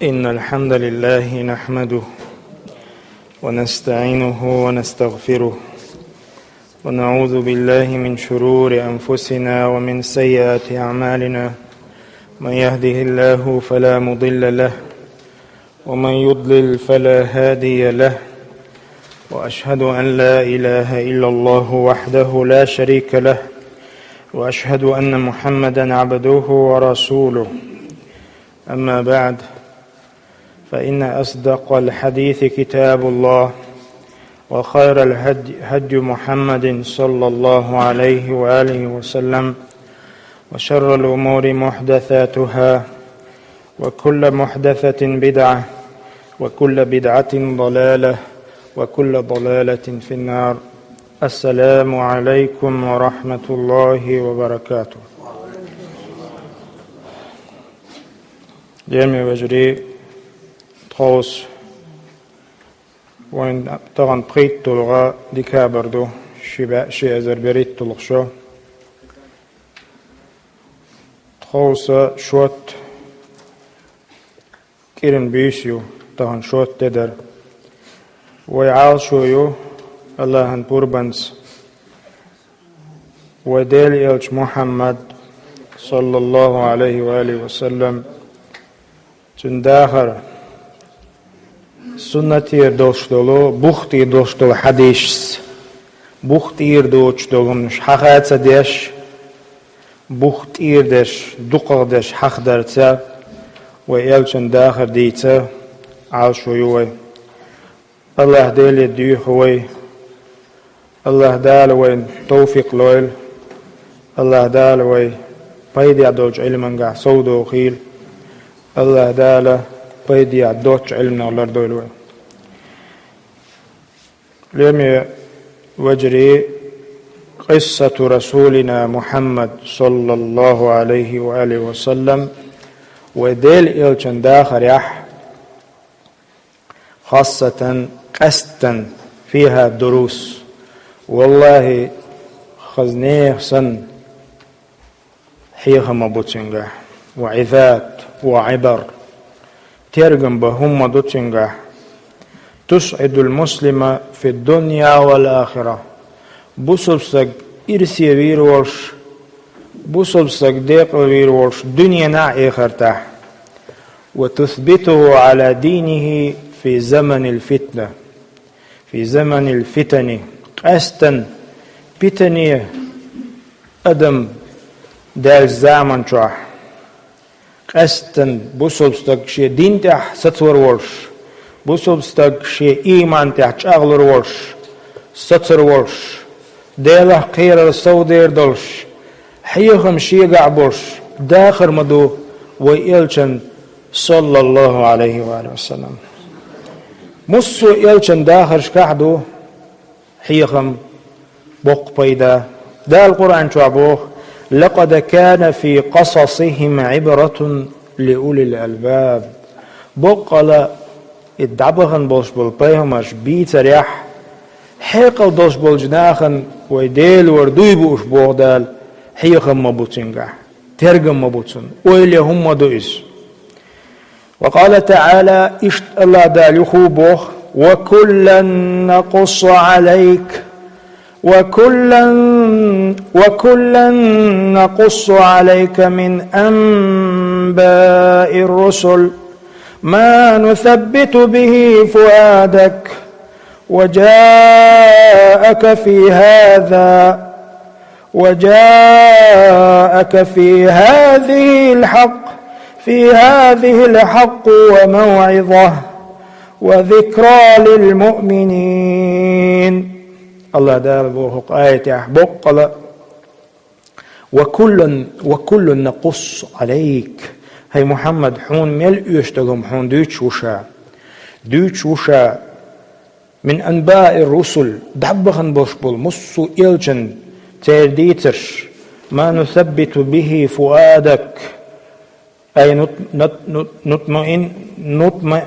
إن الحمد لله نحمده ونستعينه ونستغفره ونعوذ بالله من شرور أنفسنا ومن سيئات أعمالنا. من يهده الله فلا مضل له ومن يضلل فلا هادي له، وأشهد أن لا إله إلا الله وحده لا شريك له، وأشهد أن محمدا عبده ورسوله. أما بعد، فإن أصدق الحديث كتاب الله، وخير الهدي هدي محمد صلى الله عليه وآله وسلم، وشر الأمور محدثاتها، وكل محدثة بدعة، وكل بدعة ضلالة، وكل ضلالة في النار. السلام عليكم ورحمة الله وبركاته. جميع وجري تخوص وين طبعا بقيت تلغى ديكابردو شيء أزر بريت تلغشو تخوص شوت كيرن بيسيو طبعا شوت تدر ويعال شويو الله هنبوربنس وديل إلش محمد صلى الله عليه وآله وسلم تنداخر سنتير دوشتولو بوختير دوشتولو حديث بوختير دوشتولو مش حقات ديش بوختير ديش دقر ديش حق درتا ويلشن داخر ديتا عالشو يوي الله ديلي ديوحوي الله دال وين توفيق لويل الله دال وين بايدي عدوج علمانقع صودو خيل الله دال بايدي عدوج علمنا والله وين لم وجري قصة رسولنا محمد صلى الله عليه وآله وسلم وديل إلشن داخر يح خاصة قسطا فيها دروس والله خزنيه سن حيها مبوتشنجا وعظات وعبر ترجم بهم دوتشنجا تسعد المسلم في الدنيا والآخرة. بوسلسك إرسي ويرولش بوسلسك ديق ويرولش دنيا نا آخرته، وتثبته على دينه في زمن الفتنة في زمن الفتن. قسطا فتنية أدم دال زامن شوح قسطا بوسلستك شي دين تح ستور ورش بوسلستك شي إيمان تح شغل ورش ستر ورش ديله خير الصودير دلش حيخم شي قعبرش داخر مدو ويلشن صلى الله عليه وآله وسلم مصو يلشن داخر شكحدو حيخم بق بيدا دا القرآن شعبوه لقد كان في قصصهم عبرة لأولي الألباب. بقلا الدعبغن بوش بالبيهمش بيت ريح حيقل دوش بالجناخن ويديل وردوي بوش بوغدال حيخم مبوتنجا ترجم مبوتن ويلي هم دوئس. وقال تعالى اشت الله دال يخوبوه وكلا نقص عليك وكلا نقص عليك من أنباء الرسل ما نثبت به فؤادك وجاءك في هذه الحق وموعظة وذكرى للمؤمنين. الله دار بوحق آية بقلا وكل نقص عليك. هاي محمد حون ملء يشتغم حون دوش وشا من أنباء الرسل دعبخن بوشبول مصو إلجن تيرديتر ما نثبت به فؤادك أي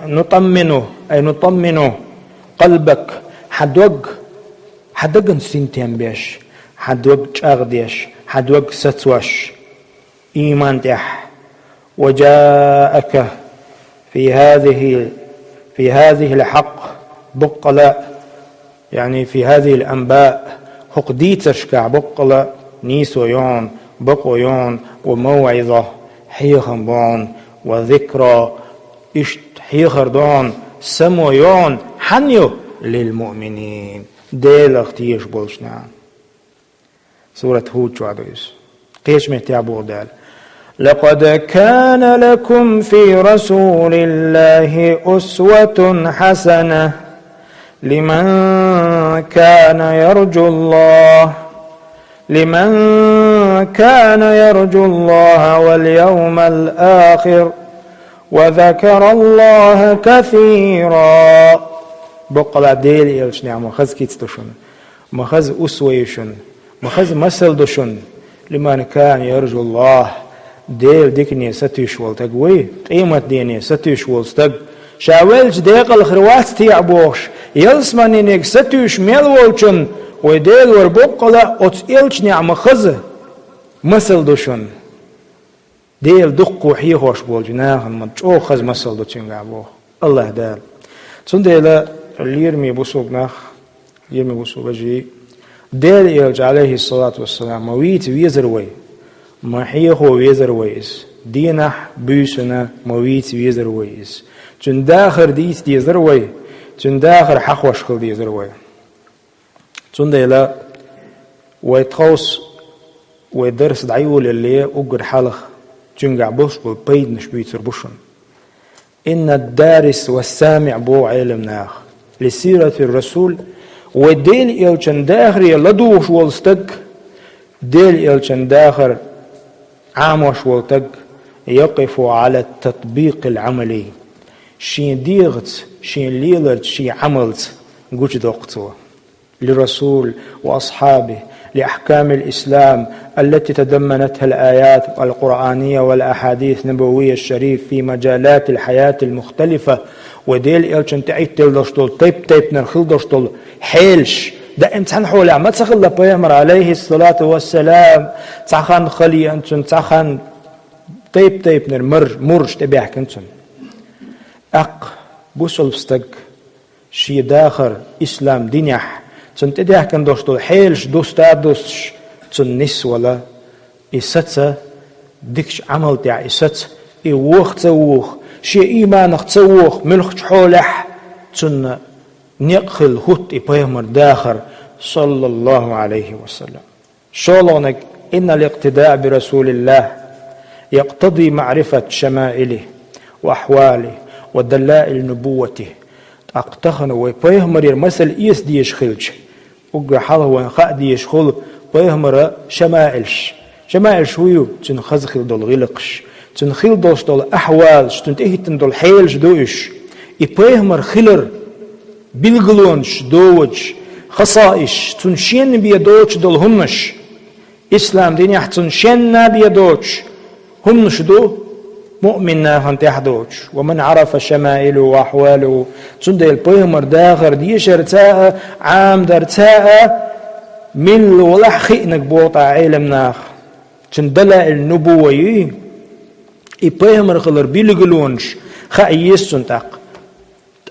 نطمنه قلبك حدوق سنتين بيش حدوق شاغديش حدوق ستوش إيمان تح وجاءك في هذه الحق بقلا، يعني في هذه الأنباء هقديتشكع بقلا نيسويون بقويون وموعظة حيخنبون وذكرى إشت حيخردون سمويون حنيو للمؤمنين ديل اختيش بولشنا. سورة هود شوادويس قيش مهتابو دال لقد كان لكم في رسول الله أسوة حسنة لمن كان يرجو الله واليوم الآخر وذكر الله كثيرا. بقلا ديل يلشنع مخز كيتستشن مخز أسويشن مخز مسل دشن لمن كان يرجو الله ديل ديكني ستيش والتقوي قيمة ديني ستيش والستق شاولش ديق الخروات تيعبوش يلسماني نيك ستيش ميلولشن وديل وربقلا أتسئلش نعم خز مسل دشن ديل دقو حيخوش بول جناهن مجو خز مسل دشن عبوه الله دال تنديل يرمي بوسوق بجي ديل يلج عليه الصلاة والسلام مويت ويزروي ما حيخو ويزرويس دينح بيسنا مويت ويزرويس تن داخر ديت ديزروي تن داخر حخوش خل ديزروي تنديل ويتخوص ويدرس دعيول اللي أقر حالخ تنقع بوش بالبيد نشبيتر بوشن إن الدارس والسامع بو علم ناخ لسيرة الرسول وديل يلشن داخر يلدوش والستق ديل يلشن داخر عاموش والتق يقف على التطبيق العملي شين ديغت شين ليلت شين عملت قوش دوقتوا للرسول وأصحابه لأحكام الإسلام التي تضمنتها الآيات القرآنية والأحاديث النبوية الشريف في مجالات الحياة المختلفة وديل إلشن تعيد تلدشتول تيب نرخلدشتول حيلش دا امتحان حولها ما تسخل لبيامر عليه الصلاة والسلام تسخن خلي أنتن تسخن تيب مرش تبيح كنتن بوصل بستق شي داخر إسلام دينيح تن تديح كن دوشتول حيلش دوستا دوستش تن نس ولا إستة ديكش عمل تاع إستة إيوخ تسوخ شي إيمانك تسوخ ملخ حولح تن نقل هوت إبايمر داخر صلى الله عليه وسلم. شولونك إن الاقتداء برسول الله يقتضي معرفة شمائله وأحواله ودلائل نبوته. أقتخن ويبايمر المثل إيس ديش خلج وقع حاله وينخاء ديش خل بايمر شمائلش ويو تنخزخل دول غلقش تنخيل دوش دول أحوالش تنتهيتن دول حيلش دوش إبايمر خلر بلغلونش دوش خصائش تنشين بيدوش دول همش إسلام دين يحتنشين بيدوش همش دو مؤمننا هنتحدوش ومن عرف شمائله وأحواله تندي البيمر داخر ديش ارتاء عام درتاء من ولح خئنك بوطع علمناخ تندلع النبوة إبيمر خلر بيلغلونش خائيس تنتاق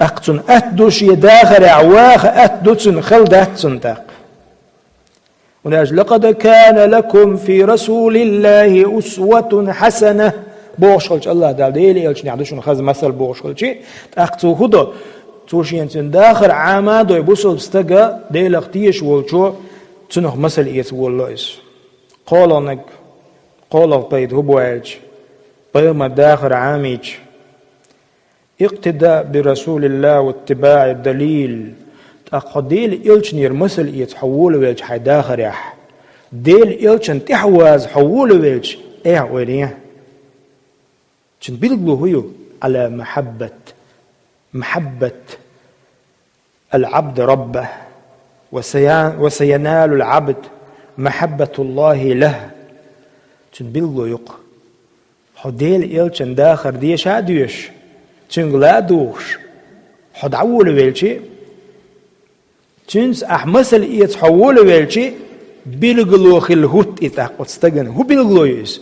أقتن أتدوش يداخر عواخ أتدوش خلد أتنتاق وناج لقد كان لكم في رسول الله أسوة حسنة بوشلش الله دال ديلي يلش نعدوش نخز مثل بوشلش أقتو هدو توشين تنداخر عامادو يبوصل بستقى ديل اختيش والشو تنخ مثل إيس واللويس قولنك قول بيد هبوالج بيما داخر عاميج اقتداء برسول الله واتباع الدليل أقديل إلش نير مثل إيس حول ويلج حي داخر يح ديل إلشن تحواز حول ويلج ويليه تنبيلغلو هيو على محبة العبد ربه وسينال العبد محبة الله له تنبيلغلو يق حديل إلشن داخر ديش هاديش تنغلا دوش حد عول ويلشي تنس أحمسل إيت حول ويلشي بيلغلو خلهوت إتاق وتستغن هو بيلغلو يس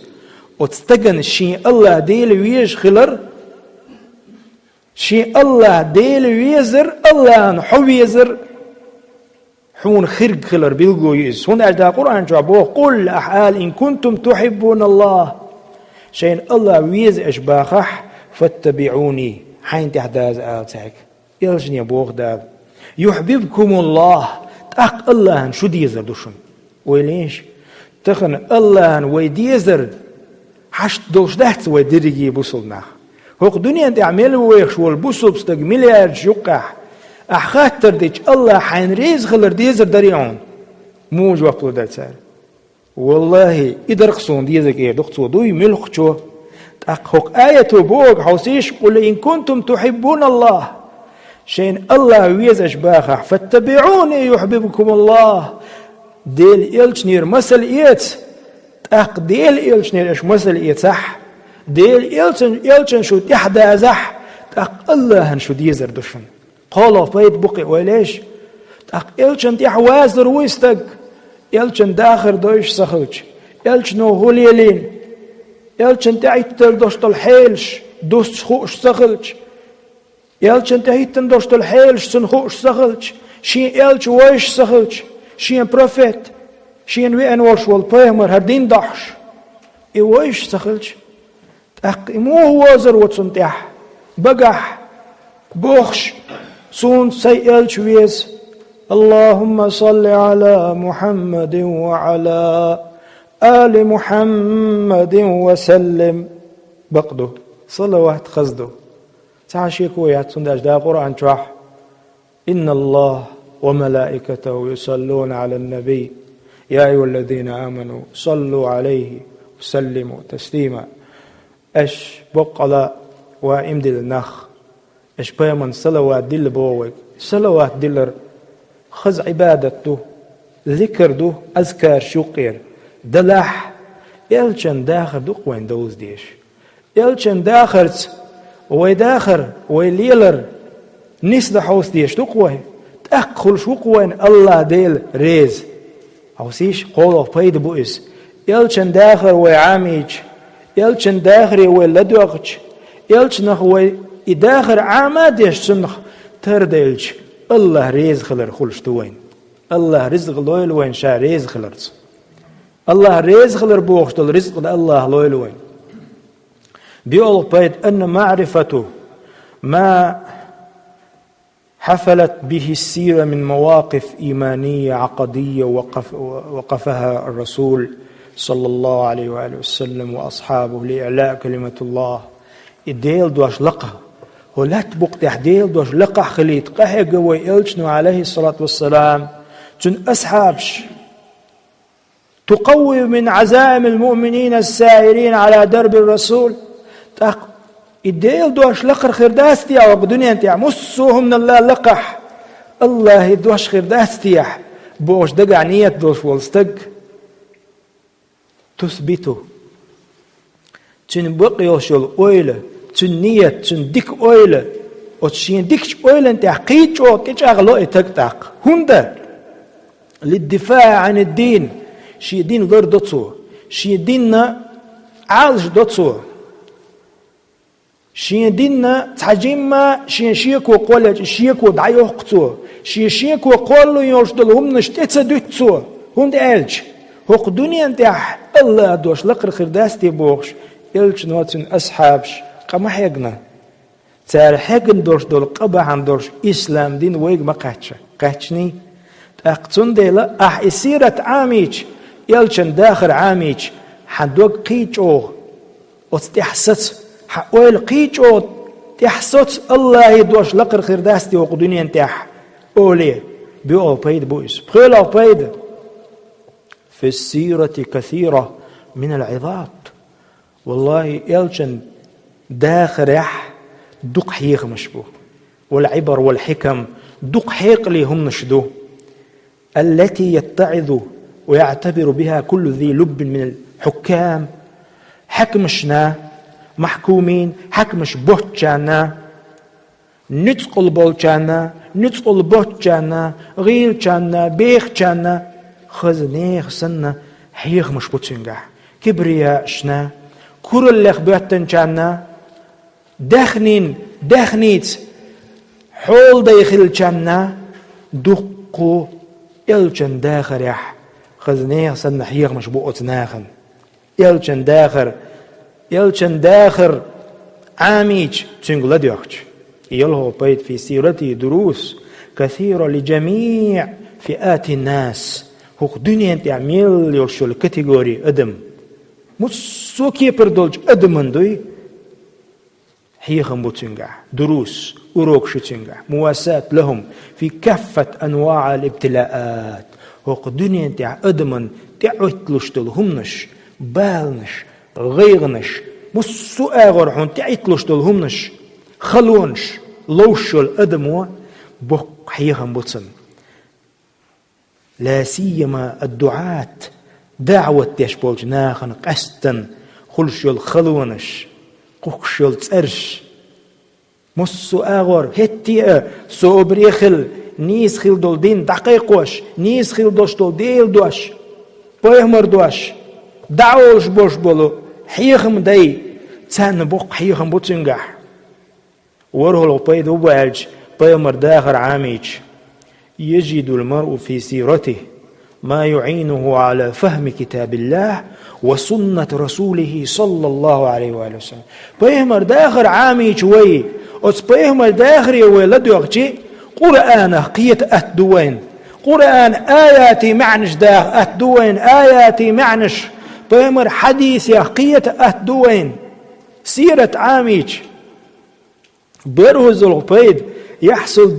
وتستغن شين الله ديل ويش خلر شي الله ديل ويزر الله حو ويزر حون خرق خلر بالقويز هون أجدا قرآن جابوه قل أحال إن كنتم تحبون الله شين الله ويز أشباخح فاتبعوني حين تحداز آلتك يلجن يبوغ داد يحببكم الله تأق الله شو ديزر دوشن ويليش تخن الله ويديزر حشت دوش دهت ويدرجي بوصلنا هوق دنيا تعمل ويخش والبوصل بستق مليار جوقح أحخاتر ديش الله حين ريز خلر ديزر دريعون موج وقت ودال سار والله إدرقصون ديزك إيه دقصو دوي ملخشو تأقوك آية بوغ حوسيش قل إن كنتم تحبون الله شين الله ويز أشباخه فاتبعوني يحببكم الله ديل إلشنير مسل إيت تأق ديل إلشنير إش مسل إيت صح ديل إلشن شو تحدى زح تأق الله شو ديزر دشن قالوا فايت بقي وليش تأق إلشن تحوازر ويستق إلشن داخر دوش سخلش إلشنو هوليلين إلشن تعيتر دوشت الحيلش دوست خوش سخلش إلشن تعيتن دوشت الحيلش سنخوش سخلش شي إلش ويش سخلش شي بروفيت شي وين ورش والبيمر هردين دحش ويش سخلش تأق مو هوازر وتسنتح بقح بوخش سون سي إلش ويز اللهم صل على محمد وعلى آل محمد وسلم بقدو صلوات خزدو تعشيكو ياتسون داش دا قرآن تراح إن الله وملائكته يصلون على النبي يا أيها الذين آمنوا صلوا عليه وسلموا تسليما أش بقلا وإمدل النخ أش بيمن صلوات دل بوك صلوات دلر خز عبادته ذكر دو أذكار شقير دلح إلشن داخر دو وين دوز ديش إلشن داخرت ويداخر ويليلر نس دحوس ديش دو قوي تأخل شو قوين الله ديل ريز أوسيش قولوا فايد بوئس إلشن داخر ويعاميج إلشن داخري ويلدوغج إلشن وي إداخر عاماديش سنخ تردلج الله ريز خلر خلش دوين الله رزق لويل وين شا ريز خلرت الله ريز خلر بوغشتل رزق الله لويل وين بيقول بايد أن معرفته ما حفلت به السيرة من مواقف إيمانية عقدية وقفها الرسول صلى الله عليه وآله وسلم وأصحابه لإعلاء كلمة الله الديل دوش لقه ولا تبقى تحديل دوش لقه خليت قهق ويلشنو عليه الصلاة والسلام تن أصحابش تقوي من عزائم المؤمنين السائرين على درب الرسول الديل دوش لقر خرداستيا وبدنيا انتيا مسوهم من الله لقح الله دوش خرداستيا بوش دقع نية دوش والستق تثبته تن بقيوش الأويلة تن نية تن ديك أويلة وتشين ديكش أويلة انتيا قيتشو كيش أغلوئي تقتاق هندا للدفاع عن الدين شي دين غير دوتسو شي ديننا عالج دوتسو شي ديننا تحجيما شيكو قولج شيكو دعيو قطو شيكو قولو يوشدلهم نشتيتسا دوتسو هند ألج هوق دنيا انتاح الله دوش لقر خرداستي بوغش إلج نواتن أصحابش قما حيقنا تار حيقن دوش دول قبا عن دوش إسلام دين ويق ما قاتشني أقتن ديلا إسيرة عاميج يلشن داخل عاميج حدوق قيتشو وتحسس حقويل قيتشو تحسس الله يدوش لقر خرداستي وقدوني انتاح أولي بيقو بايد بويس بخيلو بايد في السيرة كثيرة من العظات والله يلشن داخل يح دق حيق مشبوه والعبر والحكم دق حيق لي هم نشدوه التي يتعظ ويعتبر بها كل ذي لب من الحكام حكمشنا محكومين حكمش بوتشانا نتقل بولشانا نتقل بوتشانا غيرشانا بيخشانا خزنيخ سنة حيخ مش بوتشنجح كبرياء شنا كل اللي خبيتن شانا دخنيت حول داخل جنة دقو إلجن داخر يح خزنيه سن حيغ مشبوط ناخن إلجن داخر عاميج تنقل ديوخج يلهو بيت في سيرته دروس كثيرة لجميع فئات الناس هو دنيا تعمل يرشو الكاتيجوري أدم مسوكي بردولج أدمن دوي حيغم بوتنجع دروس أروكش تنجع مواساة لهم في كافة أنواع الابتلاءات هو دنيا تاع أدمن تعيتلوشتلهمنش بالنش غيغنش مسو آغرحون تعيتلوشتلهمنش خلونش لوشو الأدمو بوك حيغم بوتن لا سيما الدعاة دعوة تشبولج ناخن قستن خلشو الخلونش قوكشو الترش مسو آغر هتي سوبريخل نيس خيل دول دين دقيقوش نيس خيل دوش دول ديل دوش بيهمر دوش دعوش بوش بولو حيخم داي تان بوق حيخم بوتنجح ورهلو بيدو بالج بيهمر داخر عاميج يجد المرء في سيرته ما يعينه على فهم كتاب الله وسنة رسوله صلى الله عليه وآله وسلم بيهمر داخر عاميج وي أس بيهمر داخر يوي لدوغتي قرآن قية أتدوين قرآن آياتي معنش داخ أتدوين آياتي معنش بيمر حديث يا قية أتدوين سيرة عاميج برهز الغبيد يحصل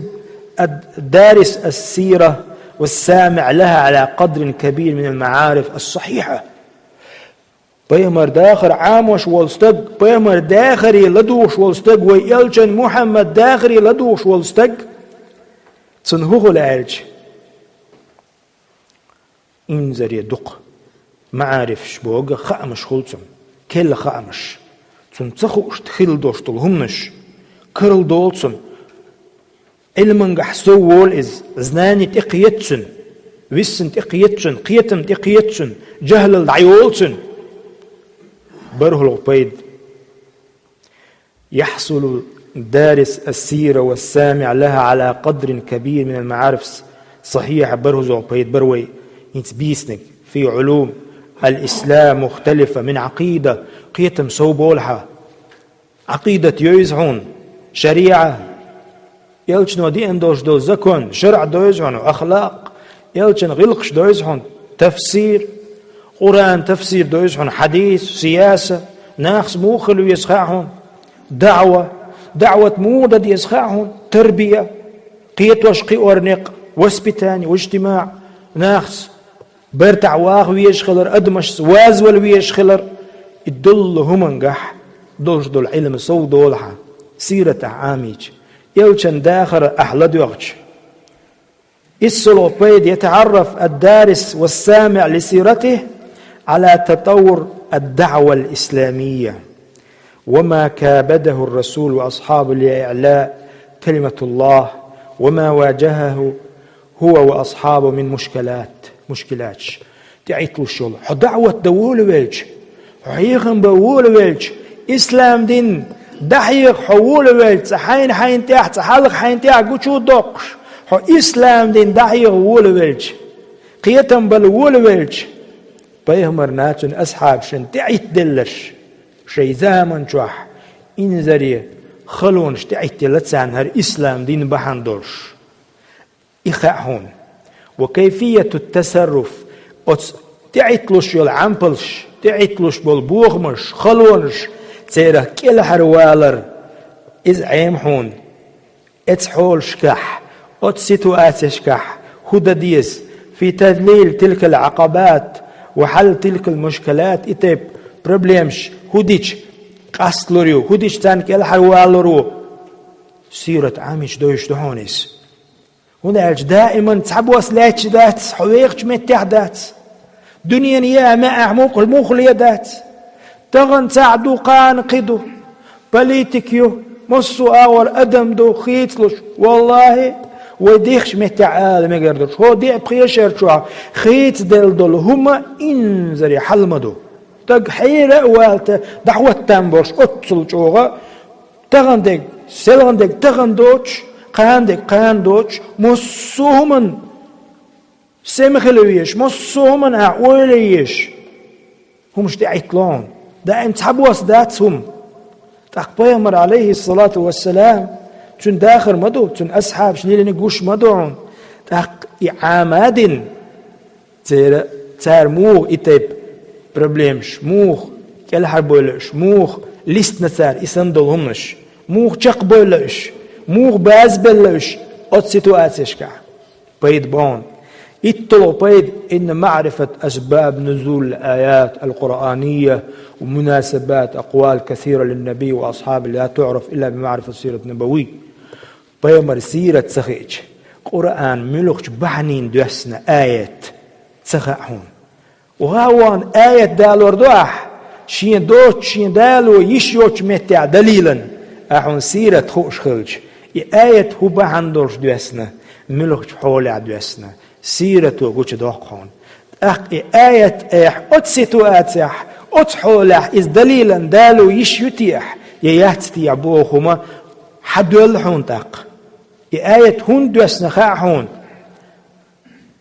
دارس السيرة والسامع لها على قدر كبير من المعارف الصحيحة بيمر داخر عاموش والستق بيمر داخري لدوش والستق ويلجن محمد داخري لدوش والستق تنهوه العالج إنزر يدق معارف شبوغ خامش خلصم كل خامش تنتخوش تخيل دوش طلهمنش كرل دولسم علمن قحسو وول إز زناني تقيتشن ويسن تقيتشن قيتم تقيتشن جهل الدعيولشن بره الغبيد يحصل دارس السيرة والسامع لها على قدر كبير من المعارف صحيحة بره الغبيد بروي يتبيسنك في علوم الإسلام مختلفة من عقيدة قيتم صوبولها عقيدة يوزعون شريعة يلشنو دي اندوش دو زكون شرع دو يزعون أخلاق يلشن غلقش دو يزعون تفسير قرآن تفسير دو يزعون حديث سياسة ناخس موخل ويسخاعون دعوة مودة يسخاعون تربية قيت وشقي أورنق وسبتاني واجتماع ناخس برتع واغ ويشخلر أدمش وازول ويشخلر الدل هم انقح دولش دول علم صو دولها سيرة عاميج يلشن داخر أحلد وغش السلوبيد يتعرف الدارس والسامع لسيرته على تطور الدعوة الإسلامية وما كابده الرسول وأصحابه لإعلاء كلمة الله وما واجهه هو وأصحابه من مشكلات تعيطلو الشغل دعوة دول ويلج حيخن بول ويلج إسلام دين دحيق حول ويلج حين تحت حلق حين تحت قوشو دوقش إسلام دين دحيق وول ويلج قيتم بالوول ويلج بيهمر ناتن أصحاب شن تعيت دلش شي زامن شوح إنزري خلونش تعيت دلتسان هر إسلام دين بحندوش إخاهون وكيفية التصرف تعيتلوش يلعمبلش تعيتلوش بالبوغمش خلونش تيره كل حروالر إز عيمحون اتحول شكح اتسيتوات شكح هدى ديس في تذليل تلك العقبات وحل تلك المشكلات إتيب بروبليمش هديش قصلوريو هديش تان كل حروالرو سيرة عامش دوش دهونيس هناك دائما تحبوس لاتش دات حويقش متح دات دنيا يا ما أعمق المخلية دات تغن تعدو قان قدو بليتكيو مصو أول أدم دو خيتلوش والله وديخش متعال ما قردوش هو دي بخيشر شوها خيت دل دول هما إنزري حلمدو تق حيرة والت دعوة تنبرش أتصل شوها تغندك سلغندك تغندوش قان دوش مصومن سمخلويش مصومن أوليش هم مش عيطلون ده انت حبوس داتهم تقبيمر عليه الصلاة والسلام تون داخر مدو تون أصحاب شليل نقوش مدوعون تق عامادين تار موغ إتيب بروبليمش موغ كالحر بولش موغ ليست نتار إسندل همش موغ چق بولش موغ باز بلش أت سيتواتيشكا بيد بون اتلو بيد إن معرفة أسباب نزول الآيات القرآنية ومناسبات أقوال كثيرة للنبي وأصحابه لا تعرف إلا بمعرفة سيرة نبوي بيمر سيرة سخيج قرآن ملوخش بحنين دوسنا آيات سخاحون وهاوان آيات دالو ردوح شين دوش شين دالو يشيوش متع دليلا أحون سيرة خوش خلج آية هو بحندورش دوسنا ملوخش حولي دوسنا سيرة وقوش دوخون آية أتسيتواتيح أتحولح إز دليلا دالو يشيوتيح يهتي عبوهما حدولحون تاق آية هون دوسنا خاحون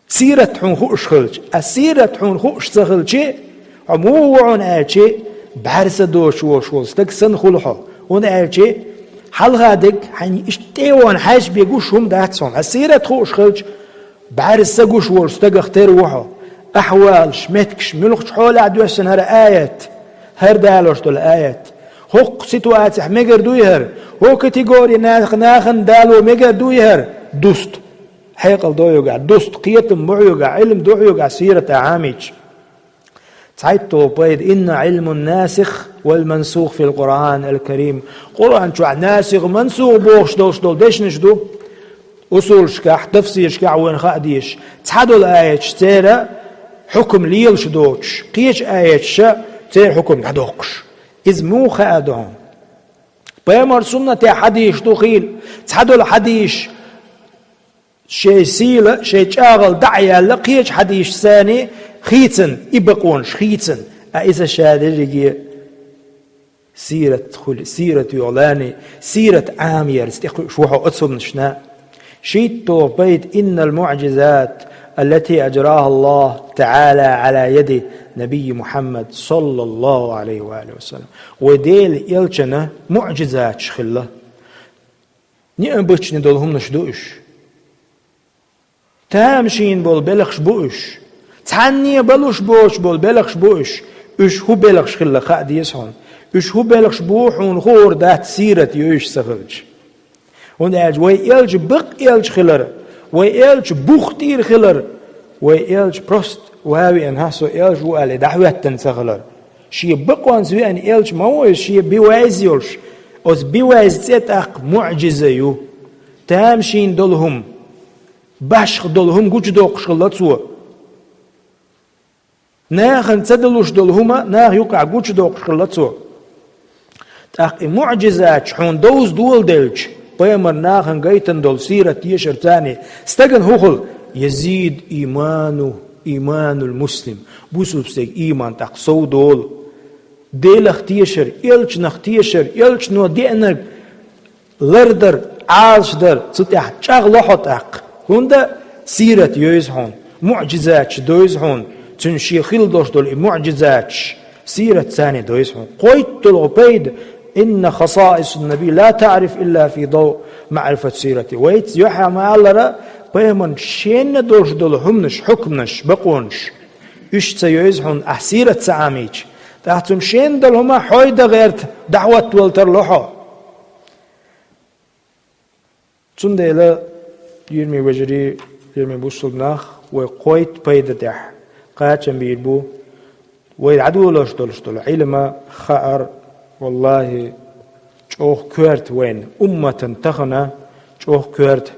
سيرة حون خوش خلج السيرة حون خوش سخلج عموعون آية بحرس دوش وشوز تكسن خلحو هون آية حال غادك حين اشتيوان حاج بيقوش هم داتسون السيرة خوش خلج بحرس سقوش ورس تقختر وحو أحوال شمتكش ملوخش حول عدوسن هر آيات هر دالوش دول آيات هوك سيتواتح ميقر دويهر هو كتيغوري ناخن دالو ميقر دويهر دوست حيقل دو يوقع دوست قيتم معو يوقع علم دو يوقع سيرة عاميج تعيدتو بيد إن علم الناسخ والمنسوخ في القرآن الكريم قرآن شو ناسخ منسوخ بوش دوش دول ديش نشدو أصول شكاح تفسير شكاح وين خاديش تحدو الآية شتيرة حكم ليلش دوش قيش آية شا تير حكم ندوقش إذ مو خادهم بيمر سنة حديش دخيل تحدو الحديش شيء سيلة شيء شاغل دعيا لقيش حديش ثاني خيتن إبقونش خيتن أئذا شادرجي سيرة يولاني سيرة عامير شوحو أتصب نشنا شيتو بيت إن المعجزات التي أجراها الله تعالى على يد نبي محمد صلى الله عليه وآله وسلم وديل يلچنا معجزات شخلة نعم بچ ندولهم نشدوش تامشين بول بلخش بوش تعني بلوش بوش بول بلخش بوش اش هو بلخش خلة خاد يسهون اش هو بلخش بوحون خور دات سيرة يوش سخلج ونعج ويلج بق يلج خلر ويلج بوختير خلر ويلج بروست وهاوي انهاسو يلج وقال دعوة سخلر شي بقوان زوي ان يلج موش شي بيواز يلش اوز بيواز تتاق معجزة يو تامشين دولهم باشخ دولهم قوش دوقش خلطسوا ناخن تدلوش دولهما ناخ يقع قوش دوقش خلطسوا تاق معجزات شحون دوز دول دلج بيمر ناخن قيتن دول سيرة يشر تاني استقن هوخل يزيد إيمان المسلم بوسو بسيك إيمان تاق سو دول ديل اختيشر يلش نختيشر يلش نو دينك لردر عالش در تتاح شاغ لحط اق هوندا سيرة يوزهون معجزات دوزهون تنشي خيل دوش دول معجزات سيرة ثانية دوزهون قويت العبيد إن خصائص النبي لا تعرف إلا في ضوء معرفة سيرته ويت يحيى ما الله بيمن شين دوش دول همنش حكمنش بقونش إيش تيوزهون أحسيرة سعاميج تحتم شين دول هما حويدة غيرت دعوة والتر لحو تنديلا يرمي وجري يرمي بوصلناخ وقويت بيد دح قاتشن بيربو ويعدو لوش دول علما خار والله جوه كورت وين أمة تخنا جوه كورت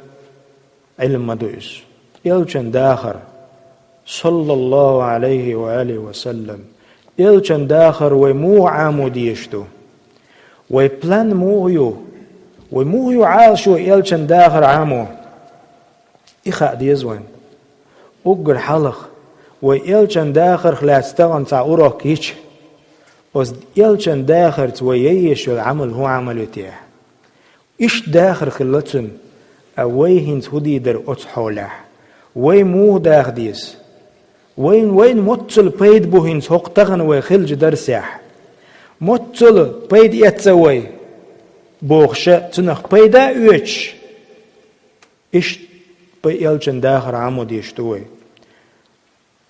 علم مدوس يلچن داخر صلى الله عليه وآله وسلم يلچن داخر ومو عامو ديشتو ويبلان مويو عالشو يلچن داخر عامو إخاء ديزوين أقر حلق ويلچن داخر خلاص تغن تاع أوروك هيش وز يلچن داخر توييش العمل هو عمل يتيح إيش داخل خلتن أوي هنس هدي در أتصحولح وي مو داخ ديس وين متصل بيد بو هنس هق تغن ويخلج درسيح متصل بيد يتسوي بوخشة تنخ بيدا يوش إيش بيالجن داخل عمود يشتوي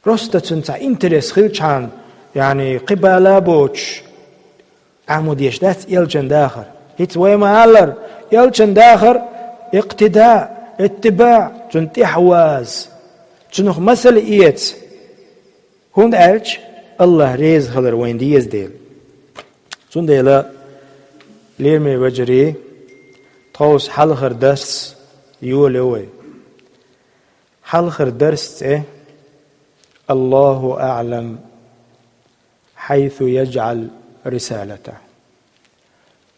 رستا تنسى انترس خلشان يعني قبالة بوش عمود يشتات يالجن داخل هيتوي ما هالر يالجن داخل اقتداء اتباع تنتي حواز تنخ مسل إيت هون ألج الله ريز خلر وين ديز ديل تون ديلا ليرمي وجري توس حلخر درس يولوي حلخر درس الله أعلم حيث يجعل رسالته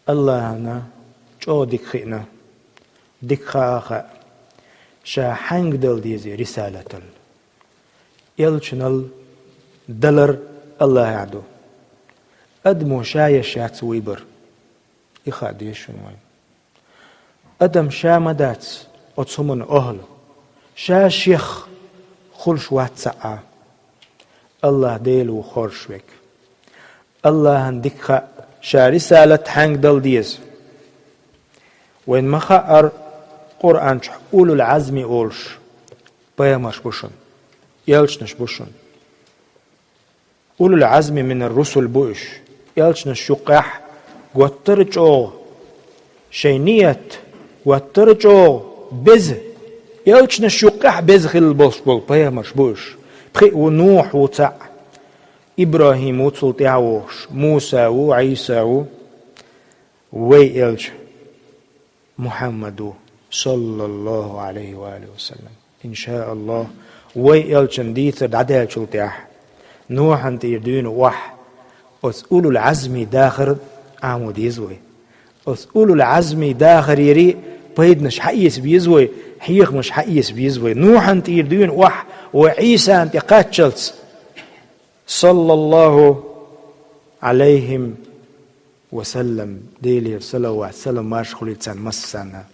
الله أنا جو ديك خينا ديك خاخا شا حنگ دل ديزي رسالة يلشنل دلر الله يعدو أدمو شاية شات ويبر يخادي شنوين أدم شا مدات أتصمن أهل شا شيخ خلش واتسعى الله ديلو خورشوك الله هندك شا رسالة حنگ دل ديز وين مخاقر قرآن أولو العزم أولش بيامش بوشن يلشنش بوشن أولو العزم من الرسل بوش يلشنش شقاح قوترجو شينيت قوترجو بز يلشنش شقاح بز خل بوش بول بيامش بوش بخي ونوح وتع إبراهيم وتلتعوش موسى وعيسى ويلش محمد صلى الله عليه وآله وسلم إن شاء الله ويلشن ديتر عدال شلتيح نوح انت يردين وح أسأولوا العزم داخر عمود يزوي أسأولوا العزم داخر يري بيد مش حقيس بيزوي حيخ مش حقيس بيزوي نوح انت يردين وح وعيسى انت قاتشلت صلى الله عليهم وسلم ديلي صلى الله عليه وسلم ماش خليتسان مسانا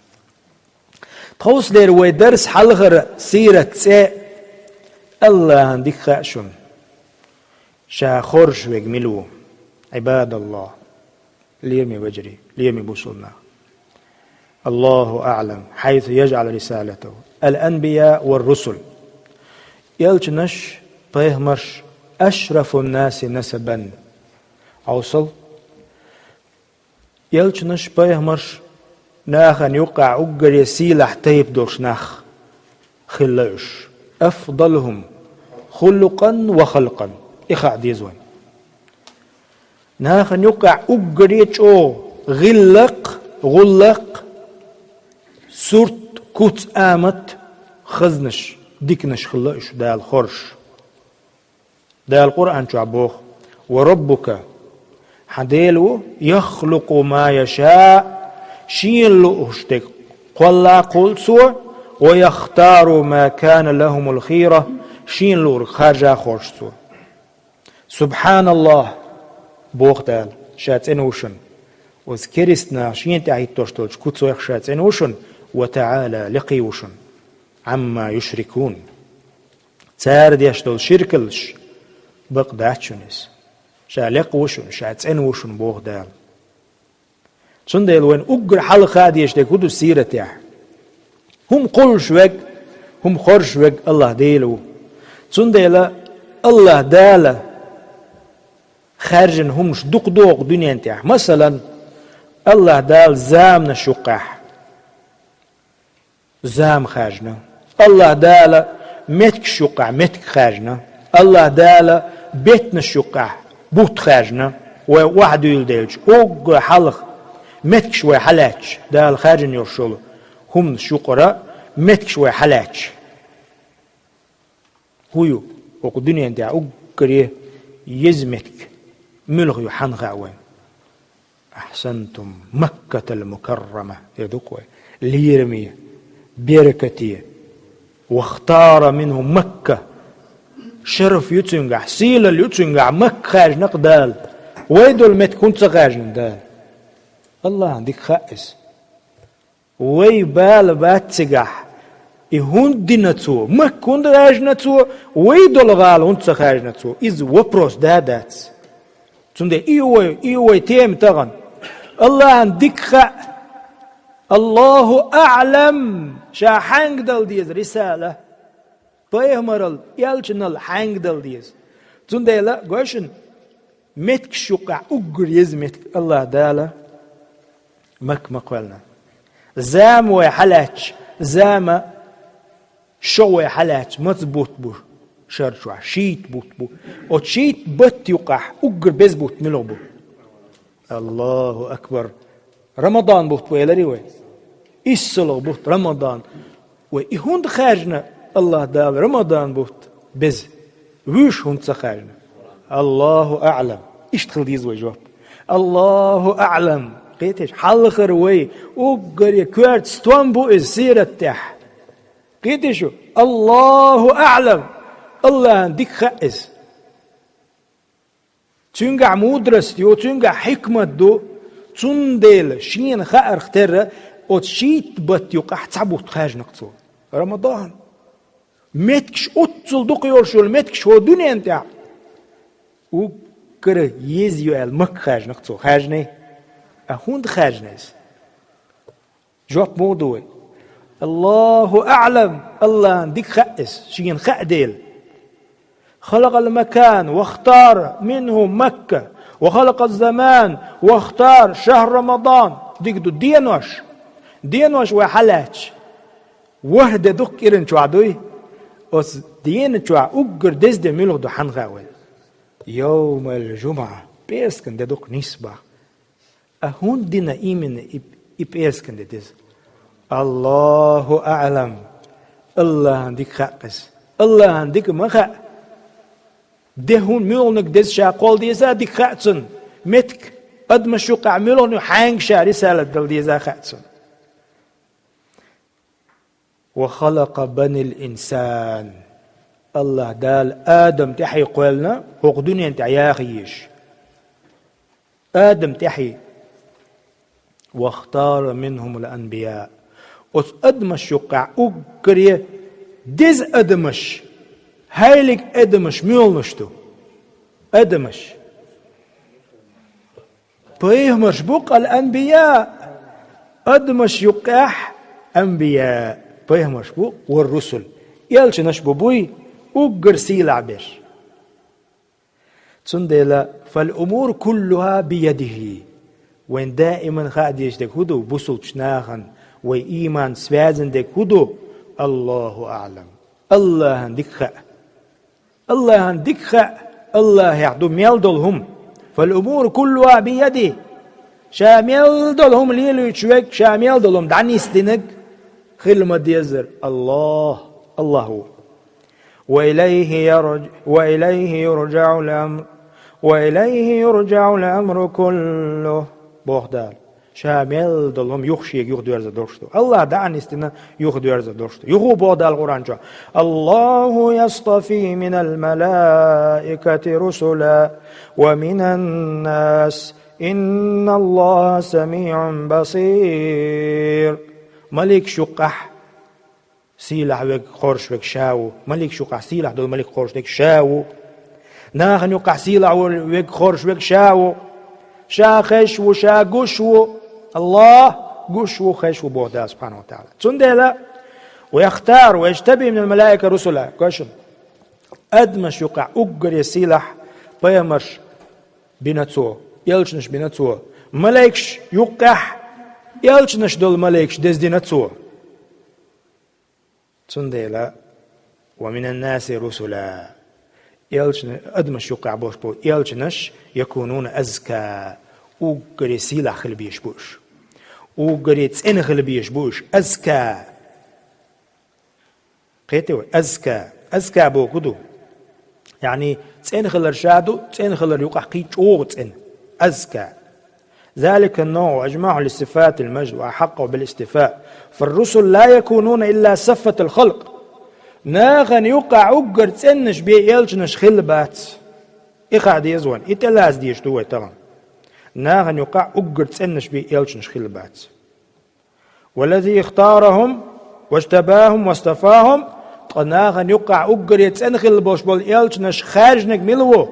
توس دير ويدرس حلغر سيرة الله عندك خاشم شا خرش ويجملو عباد الله ليرمي وجري ليرمي بوصلنا الله أعلم حيث يجعل رسالته الأنبياء والرسل يلجنش بيهمش أشرف الناس نسبا أوصل يلجنش بيهمش ناخن يقع أقر يسيلح تيب دوش ناخ خلوش أفضلهم خلقا وخلقا إخاع ديزوين ناخن يقع أقر يتشو غلق سورت كوت آمت خزنش ديكنش خلوش دا الخرش دا القرآن شعبوخ وربك حديلو يخلق ما يشاء شين لؤشتك قلا قل سوى ويختار ما كان لهم الخيرة شين لور خارجا خورش سوى سبحان الله بوخ دال شاتين وشن وذكرستنا شين تعيد توشتولش كتسو شاتين وشن وتعالى لقي وشن عما يشركون تارد يشتول شركلش بقداتشونس شالق وشن شاتين وشن بوخ دال سندل وين أجر حلقة ديش تكودو سيرة تاع هم قل شوك هم خور شوك الله ديلو سندل الله دال خارجن همش دوق دنيا تاع مثلا الله دال زامنا شقاح زام خارجنا الله دال متك شقاح متك خارجنا الله دال بيتنا الشقاح بوت خارجنا وواحد يلديلش أجر حلقة متك شوي حلاج ده الخارجن يرشلو هم شقراء متك شوي حلاج هو وقدنيا انت أقريه يزمتك ملغي حنغا وين أحسنتم مكة المكرمة يدقوا ليرمي بركتي واختار منهم مكة شرف يتنقع سيل يتنقع مكة خارج نقدال ويدو المت كنت خارج دال الله عندك خائس وي بال باتسجح هون دينتو مكون راجنتو وي دولغال هون تخاجنتو إز وبروس دادات تندي إيوه تيم تغن الله عندك الله أعلم شا حنگ دل ديز رسالة بيهمرل يالشنل حنگ دل ديز تندي لا قوشن متك شقع أقر يزمتك الله دالا مك مقولنا زام ويحلاتش زام شو يحلاتش مزبوط بو شرشوع شيت بوت بو او شيت بط يقع أقر بزبوت ملو بو الله أكبر رمضان بوت بو يلري وي إسلغ بوت رمضان وإهون خارجنا الله دال رمضان بوت بز ويش هون تخارجنا الله أعلم اشتغل ديز وجواب الله أعلم قيتش حلخر وي أقر يكوارت ستوان بو السيرة تح قيتشو الله أعلم الله عندك خائز تنقع مدرس ديو تنقع حكمة دو تندل شين خائر اختر وتشيت بط يقع تعبوت خارج نقصو رمضان متكش أتصل دوق يورشول متكش هو دنيا انتع وكره يزيو المك خارج نقصو خارجني أهون خارجنيس جواب موضوعي الله أعلم الله عندك خائس شين خأديل خلق المكان واختار منه مكة وخلق الزمان واختار شهر رمضان ديك دو دينوش وحلاتش وحدة دوك إرن شوعدوي أس دين شوع أقر دزد ملغ دو حنغاول يوم الجمعة بيرسكن دوك نسبة أهون دينا إيمن إبيرسكن دز الله أعلم الله عندك خاقس الله عندك مخا دهون ملونك دز شاقول ديزا ديك خاتسن متك قد ما شوقع ملون حانق شا رسالة دل ديزا خاتسن وخلق بني الإنسان الله دال آدم تحي قولنا فوق دنيا انت عياخيش آدم تحي واختار منهم الأنبياء وس أدمش يقع أقرية دز أدمش هايلك أدمش ميولنشتو أدمش بيهمش بقى الأنبياء أدمش يقع أنبياء بيهمش بق والرسل يالش نشبو بوي أقر سيلع بيش تندلا فالأمور كلها بيده وين دائما خاديش دك هدو بسوط شناخن وإيمان سوازن دك هدو الله أعلم الله عندك خاء الله عندك خاء الله يعدو ميل دولهم فالأمور كلها بيده شامل دولهم ليلو يتشوك شامل دولهم دعني استنك خلما ديزر الله هو وإليه يرجع الأمر كله بوخدال شامل دلهم يخشيك يخدوير زدوشتو الله دعني استنا يخدوير زدوشتو يخو بوخدال قرآن جا الله يصطفي من الملائكة رسلا ومن الناس إن الله سميع بصير ملك شقح سيلح وك خورش وك شاو ملك شقح سيلح دول ملك خورش وك شاو ناخن يقع سيلح وك خورش وك شاو شا خشو شا قشو الله قشو خشو بودا سبحانه وتعالى تندلا ويختار ويجتبي من الملائكة رسلا قشن أدمش يقع أقر يسيلح بيمرش بنتسو يلشنش بنتسو ملائكش يقع يلشنش دول ملائكش دزدينتسو تندلا ومن الناس رسلا يلشن أدمش يقع بوش بو يلشنش يكونون أزكى وقري سيلح خلبيش بوش وقري تسين خلبيش بوش أزكى قيتوا أزكى بو كدو يعني تسين خلر شادو تسين خلر يقع قيت أوغ تسين أزكى ذلك النوع أجمع للصفات المجد وأحقه بالاستفاء فالرسل لا يكونون إلا صفة الخلق ناغن يقع أقر تسنش بي يلشنش خلبات إخاد يزوان إتلاز ديش دوي طبعا ناغن يقع أقر تسنش بي يلشنش خلبات والذي اختارهم واجتباهم واصطفاهم قناغن يقع أقر يتسنخل بوش بول إلتنش خارجنك ملوو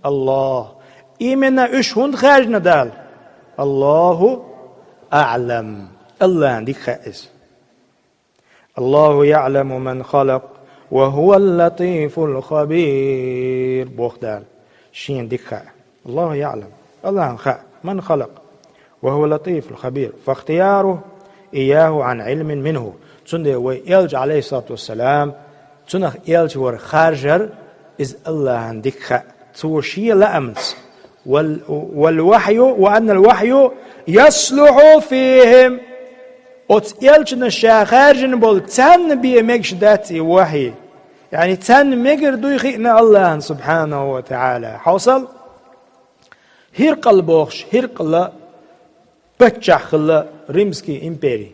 الله إيمنا إش هند خارجنا دال الله أعلم الله عندك خائز الله يعلم من خلق وهو اللطيف الخبير بوخ دال شين ديك خاء الله يعلم الله خاء من خلق وهو اللطيف الخبير فاختياره إياه عن علم منه تنده ويلج عليه الصلاة والسلام تنخ يلج ور خارجر إز الله عندك خاء توشي لأمس والوحي وأن الوحي يصلح فيهم أتيلجن الشاخارجن بول تن بيمكش داتي وحي يعني تن مجر دوي خينا الله سبحانه وتعالى حصل هرقل بوخش هرقل بتشخل ريمسكي إمبيري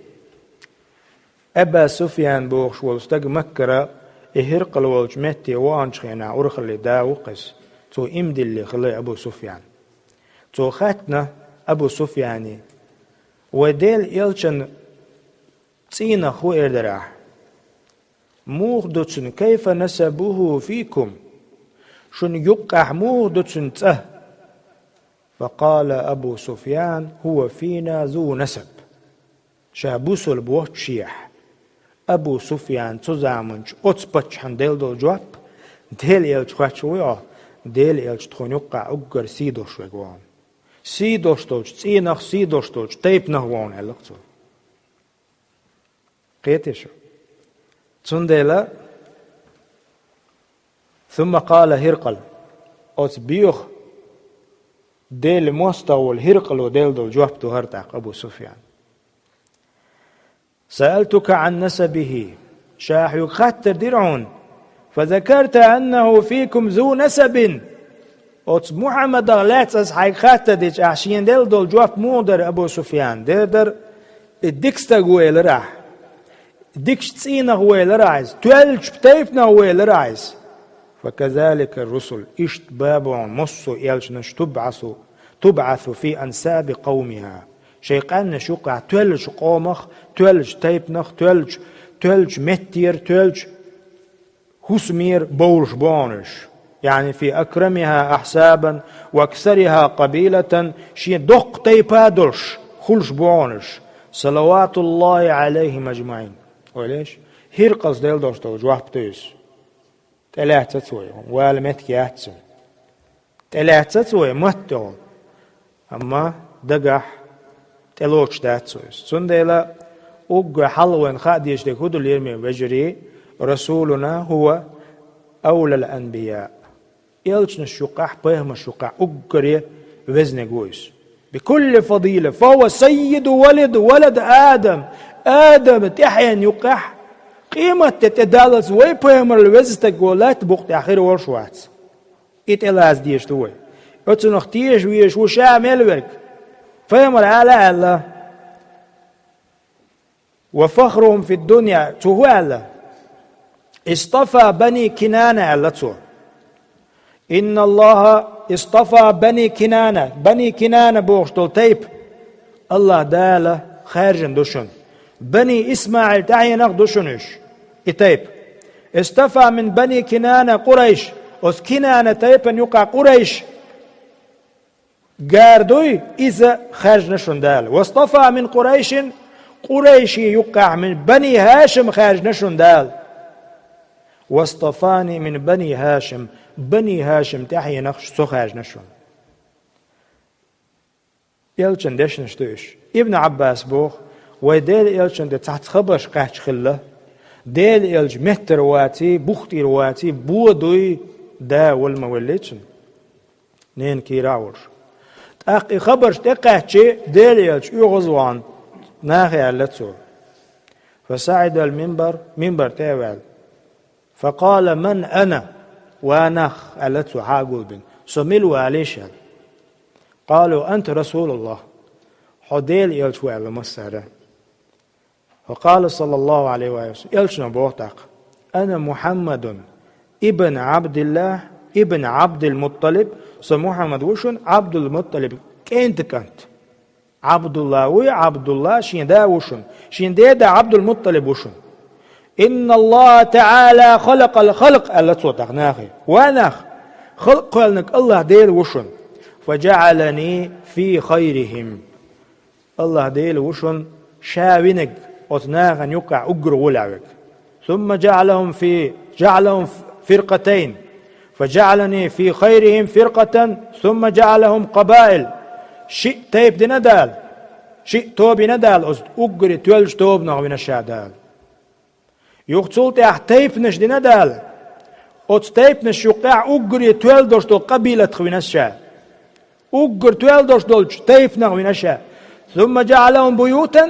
أبا سفيان بوخش والستاق مكرة هرقل والجمتي وانشخينا ورخل دا وقس تو إمدي اللي خلي أبو سفيان تو خاتنا أبو سفياني وديل إلشن تينا خو إردراح موغدوتسن كيف نسبوه فيكم شن يقع موغدوتسن ته فقال أبو سفيان هو فينا ذو نسب شابوسل بوحت شيح أبو سفيان تزامنش أتسبتش حن ديل دول جواب ديل إلش خواتشويا ديل إلش تخون يقع أقر سيدوش ويقوان سيدوش توش تينخ سيدوش توش تيب نهوان هلقتو قيتشو تندلا ثم قال هرقل أتبيخ ديل مستول هرقل وديل دول جوابتو هرتاق أبو سفيان سألتك عن نسبه شاح يخطر درعون فذكرت أنه فيكم ذو نسب أت محمد غلات أصحيك خطدش أحشين ديل دول جواب مودر أبو سفيان دير الدكستا قويل راح ديكش تسينا غويل رايز تولج بتيفنا غويل رايز فكذلك الرسل اشت بابعون مصو يلجنش تبعث في أنساب قومها شيقان نشوقع تولج قومخ تولج تيبنخ تولج متير تولج هسمير بورش بونش يعني في أكرمها أحسابا وأكثرها قبيلة شي دق تيبادرش خلش بونش صلوات الله عليهم أجمعين وليش هيرقص ديل دوستو جواب تيس تلاتة توي والمت ياتسن تلاتة توي متون أما دقح تلوش داتسويس سنديلا أوج حلوين خاديش دك هدو اليرمي وجري رسولنا هو أولى الأنبياء إلشنا الشقاح بهم الشقاح أوجري وزن جويس بكل فضيلة فهو سيد ولد آدم تحين يقح قيمة تتدالس وي بهم الوزتك ولات بوقت آخر ورشوات إتلاز ديش توي أتنختيش ويش وشامل ورك فهم على الله وفخرهم في الدنيا تهوال اصطفى بني كنانة على تو إن الله اصطفى بني كنانة بوغش تيب الله دالة خارجن دوشن بني إسماعيل تعينك دوشنش إتيب اصطفى من بني كنانة قريش أس كنانة تيب أن يقع قريش قاردوي إذا خارج نشن دال واصطفى من قريش يقع من بني هاشم خارج نشن دال واصطفاني من بني هاشم تحيي نخش سخارج نشن يلچن دش نشتوش ابن عباس بوخ وديل يلچن دي تحت خبرش قاش خله ديل يلج مهتر واتي بوختي رواتي بودوي دا والموليتشن نين كي راورش تاقي خبرش تقاحشي ديل يلج يغزوان ناخي على تسور فصعد منبر تاوال فقال من أنا وانخ على تسور حاقول بن سميلوا عليش قالوا أنت رسول الله حديل يلجوا على مصر فقال صلى الله عليه وسلم يلجنا بوتاق أنا محمد ابن عبد الله ابن عبد المطلب محمد وشن عبد المطلب كنت عبد الله وعبد الله شين دا وشن شين دا عبد المطلب وشن إن الله تعالى خلق الخلق ألا تصوتك ناخي وناخ خلق قالنك الله ديل وشن فجعلني في خيرهم الله ديل وشن شاوينك وتناغن يقع أقر ولعك ثم جعلهم فرقتين فجعلني في خيرهم فرقة ثم جعلهم قبائل شيء تيب دي ندال شيء توبي ندال أقر تولج توب نغوين الشادال يقصولت تيب نش دي ندال تيب نش يقع أقر تولدوش دول قبيلة خوين الشاد أقر تولدوش دول تيب نغوين الشاد ثم جعلهم بيوتا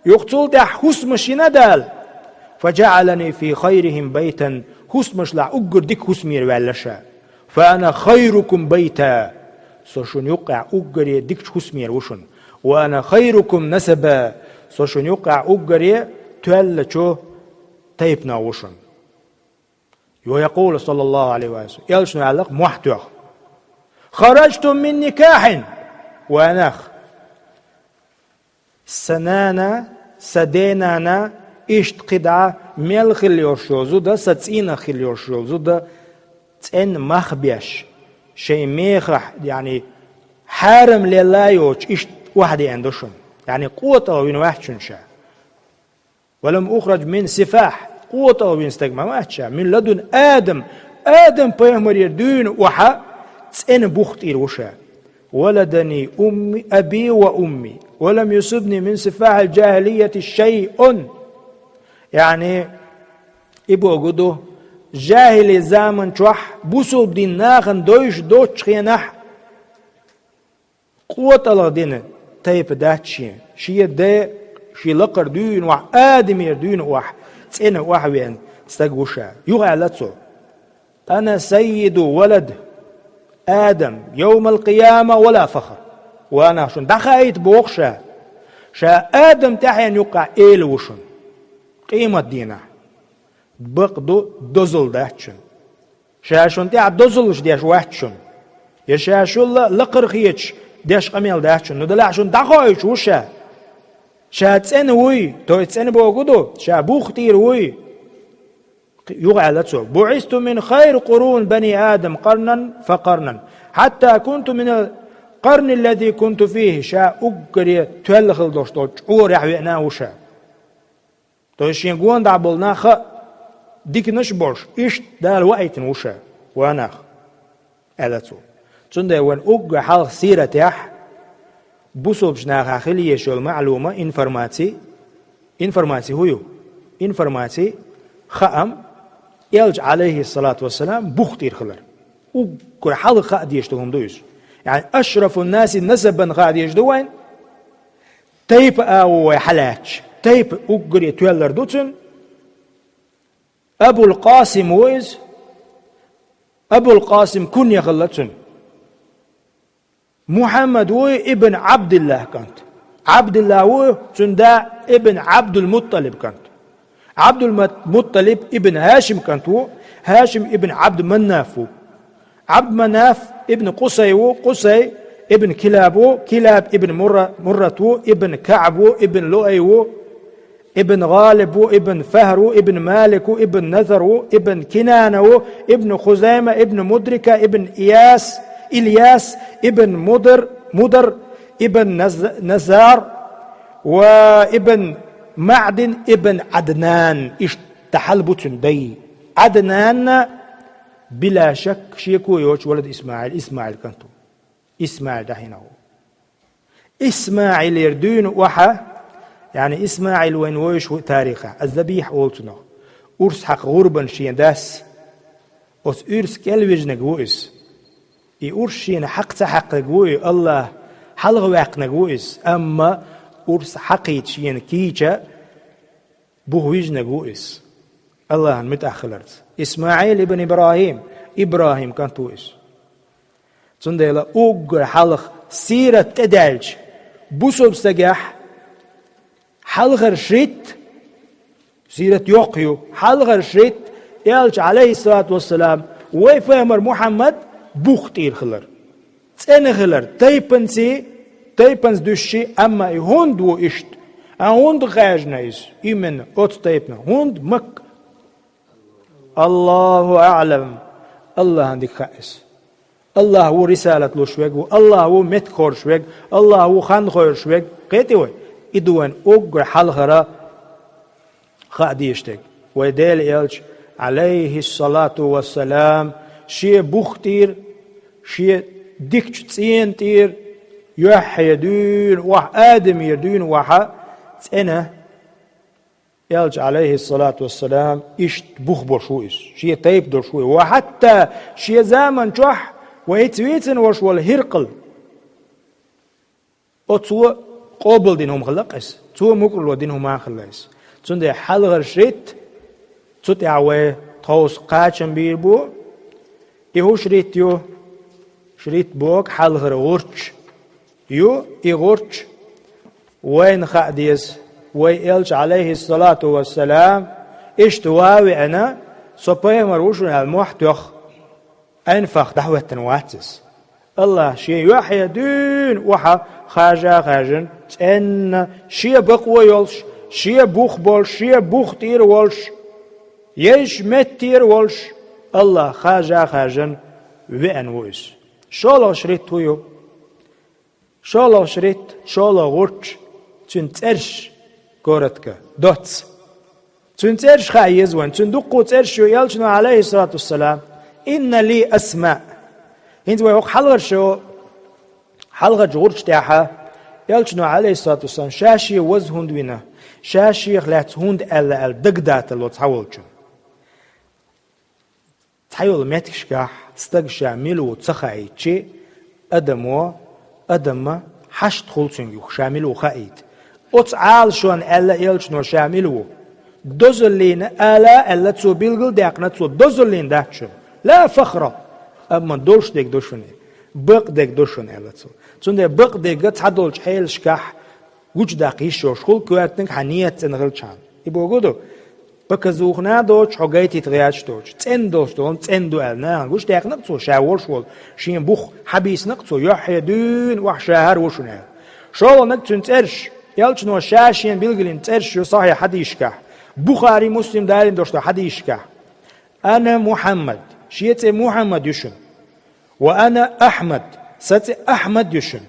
يقصولت حسمش ندال فجعلني في خيرهم بيتا حسمش لا أقر ديك حسمير والشا فأنا خيركم بيتا سوشن يقع أقر ديك حسمير وشن وأنا خيركم نسبا سوشن يقع أقر تولشو تيبنا وشن ويقول صلى الله عليه وسلم يلشن علق محتوى خرجتم من نكاح وأناخ سنانا سدينانا إشت قدعة ميل خليور شوزو دا ستسينا خليور شوزو دا تسين مخبيش شيء ميخح يعني حارم لله يوش إشت وحدي عندوشن يعني قوة وين واحد شنشا ولم أخرج من سفاح قوة وين استجمع واحد شا من لدن آدم بيهمر يردون وحا تسين بوختير وشا ولدني أبي وأمي ولم يصبني من سفاح الجاهلية شيء يعني إبو قدو جاهل زامن شوح بوسوب دين ناخن دوش دوش خينح قوة الله دين تايب داتشي شي دا شي لقر دون وح آدم يردون وح تسين وح وين استقوشا يغع لتسو أنا سيد ولد آدم يوم القيامة ولا فخر وأنا شن دخايت بوخشا شا آدم تحين يقع إيل وشن قيمة دينا بقدو دزل داتشن شاشون تاع دزلش ديش واحدشن يا شاشون لقر خيتش ديش قميل داتشن ندلعشون دخايش وشا شا تسن وي تو تسن بوغدو شا بوختير وي يقع لتسو بعثت من خير قرون بني آدم قرنا فقرنا حتى كنت من القرن الذي كنت فيه شا أقري تولخل دوشتو عور يحوئنا وشا توشين قوان دعبلنا خ ديك نشبرش إيش دال وقت وشا واناخ ألتو تنده وان أقر حال سيرة يح بوسوبش ناخ خليه شو المعلومة إنفرماتي هيو إنفرماتي خام يلج عليه الصلاة والسلام بوختير خلر أقر حال خا ديشتهم دويش يعني أشرف الناس نسبا خا يجدوين تيب أو حلاج تيب أقر يتولر دوتن أبو القاسم ويز أبو القاسم كن يغلتن محمد وي ابن عبد الله كانت عبد الله وي تندا ابن عبد المطلب كانت عبد المطلب ابن هاشم كانت هاشم ابن عبد مناف عبد مناف ابن قصي ابن كلاب ابن مرة ابن كعب ابن لؤي ابن غالب ابن فهر ابن مالك ابن نذر ابن كنانة ابن خزيمة ابن مدركة ابن إلياس ابن مدر ابن نزار وابن معدن ابن عدنان تحلبتن دي عدنان بلا شك شيكو يوش ولد إسماعيل كنتو إسماعيل دحينه إسماعيل يردون وحا يعني إسماعيل وين ويش تاريخه الذبيح قلتنا أرس حق غربا شين داس أس أرس كالوجنا جويس أرس شين حق جوي الله حلغ واقنا جويس أما أرس حقيت شين كيجا بوهيجنا جويس الله متأخرت إسماعيل ابن إبراهيم كان تويس تندلا أوجر حلغ سيرة تدالج بوسوب سجاح حلغر شريت سيرة يوقيو حلغر شريت يالج عليه الصلاة والسلام ويفهمر محمد بوختير خلر تسين خلر تيبنسي تيبنز دوشي أما هند و إشت هند غاجنايز إيمن أوت تيبنا هند مك الله أعلم الله عندك خائس الله هو رسالة لشويق الله هو متخور شويق الله هو خانخور شويق قيتوي إدوان أقر حلغرا خاديشتك ويدال إلش عليه الصلاة والسلام شيء بختير شيء ديكش تسين تير يحيى دون وح آدم يردون وح تسنه يلج عليه الصلاة والسلام إشت بخبر شويس شيء طيب دور شوي وحتى شيء زمن جح ويتويتن وش والهرقل أتوا قبل دينهم خلقس تو مقرل دينهم ما خلقس تندي حلغر شريت تتعوي توس قاچن بيربو إهو شريت يو شريت بوك حلغر غرش يو إغرش وين خاديس ويلج عليه الصلاة والسلام اشتواوي أنا سبايمر وشن المحتوخ أنفخ دعوة تنواتس الله شيء يحيى دون وحا خاجن ان شيء بقوى يولش شيء بوخ بولش شيء بوخ تير ولش يش مت تير ولش الله خاجن وين ويس شالله شريت تويو شالله شريت شالله غرش تنترش كورتك دوتس تنترش خايز وان تندقو ترش يلشنا عليه الصلاة والسلام إن لي أسماء هنت ويوق حلغر شو حلغر جغرش تاعها يلشنا عليه الصلاة والسلام شاشي وز هندوينه شاشي خلات هند ألا الدقدات اللي تحولشو تحول ماتكشكاح تستقشا ميلو تسخايتشي أدم حشت خلصنجو شاملو خايت أتعال شون ألا يلشنو شاملو دوزلين ألا تسو بيلغل داقنا تسو دوزلين داقشن لا فخرة أما دوش ديك دوشني بق ديك دوشن ألا تسو تسون بق ديك تحدولش حيل شكاح وش داقيش شول كواتنك حنية تنغلشان يبقى قدو بكزوخنا دوش حقايتي تغياتش دوش تن دوش دون تن دو ألنا وش داق نقصو شاور شول شين بوخ حبيس نقصو يحيى دون وحشاهر وشنا شول نقصو ترش يلشنو شاشين بيلغلين ترش صحيح حديشكاح بخاري مسلم دارين دوشتا حديشكاح أنا محمد شيت محمد يشن وأنا أحمد ست أحمد يشن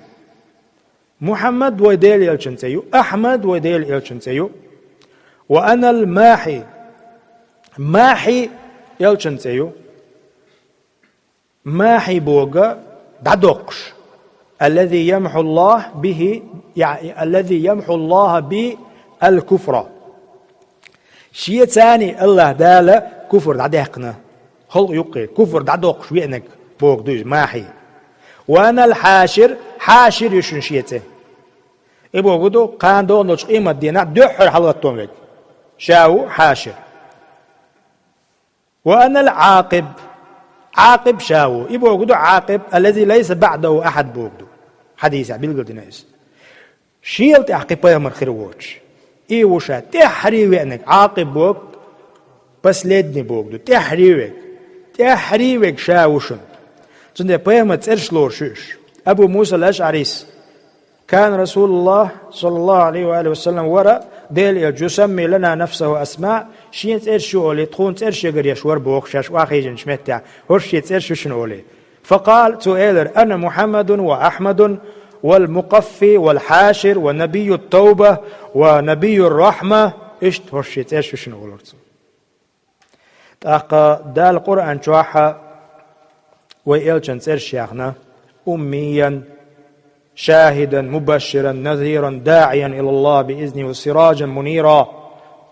محمد ويديل يلشن تيو أحمد ويديل يلشن تيو وأنا الماحي ماحي يلشن تيو ماحي بوغا دادوقش الذي يمحو الله به يعني الذي يمحو الله به الكفر شيء ثاني الله داله كفر دعدقنا خلق يقي كفر دعدوقش وينك بوغ دوز ماحي وانا الحاشر حاشر يشن شيته ابو غدو قان دو نوش قيمه دينا دحر حلقتهم لك شاو حاشر وانا العاقب عاقب شاو ابو غدو عاقب الذي ليس بعده احد بوغدو حديث بيلقل دينايس شيل تعقب يا مرخير ووتش اي وشا تحري وينك عاقب بوغ بس لدني بوغدو تحري ويك شاوشن تندي بيما ترشلور شوش ابو موسى الاشعري كان رسول الله صلى الله عليه واله وسلم ورا ديل يسمي لنا نفسه اسماء شي ترشو لي تكون ترشي غير يشور بوخ شاش واخيجن شمتع هرشي ترشو شنولي فقال تؤيلر انا محمد واحمد والمقفي والحاشر ونبي التوبه ونبي الرحمه اشت هرشي ترشو شنولر تاقا دا القران شوحا ويلشن ترشيخنا اميا شاهدا مبشرا نذيرا داعيا إلى الله بإذنه وسراجا منيرا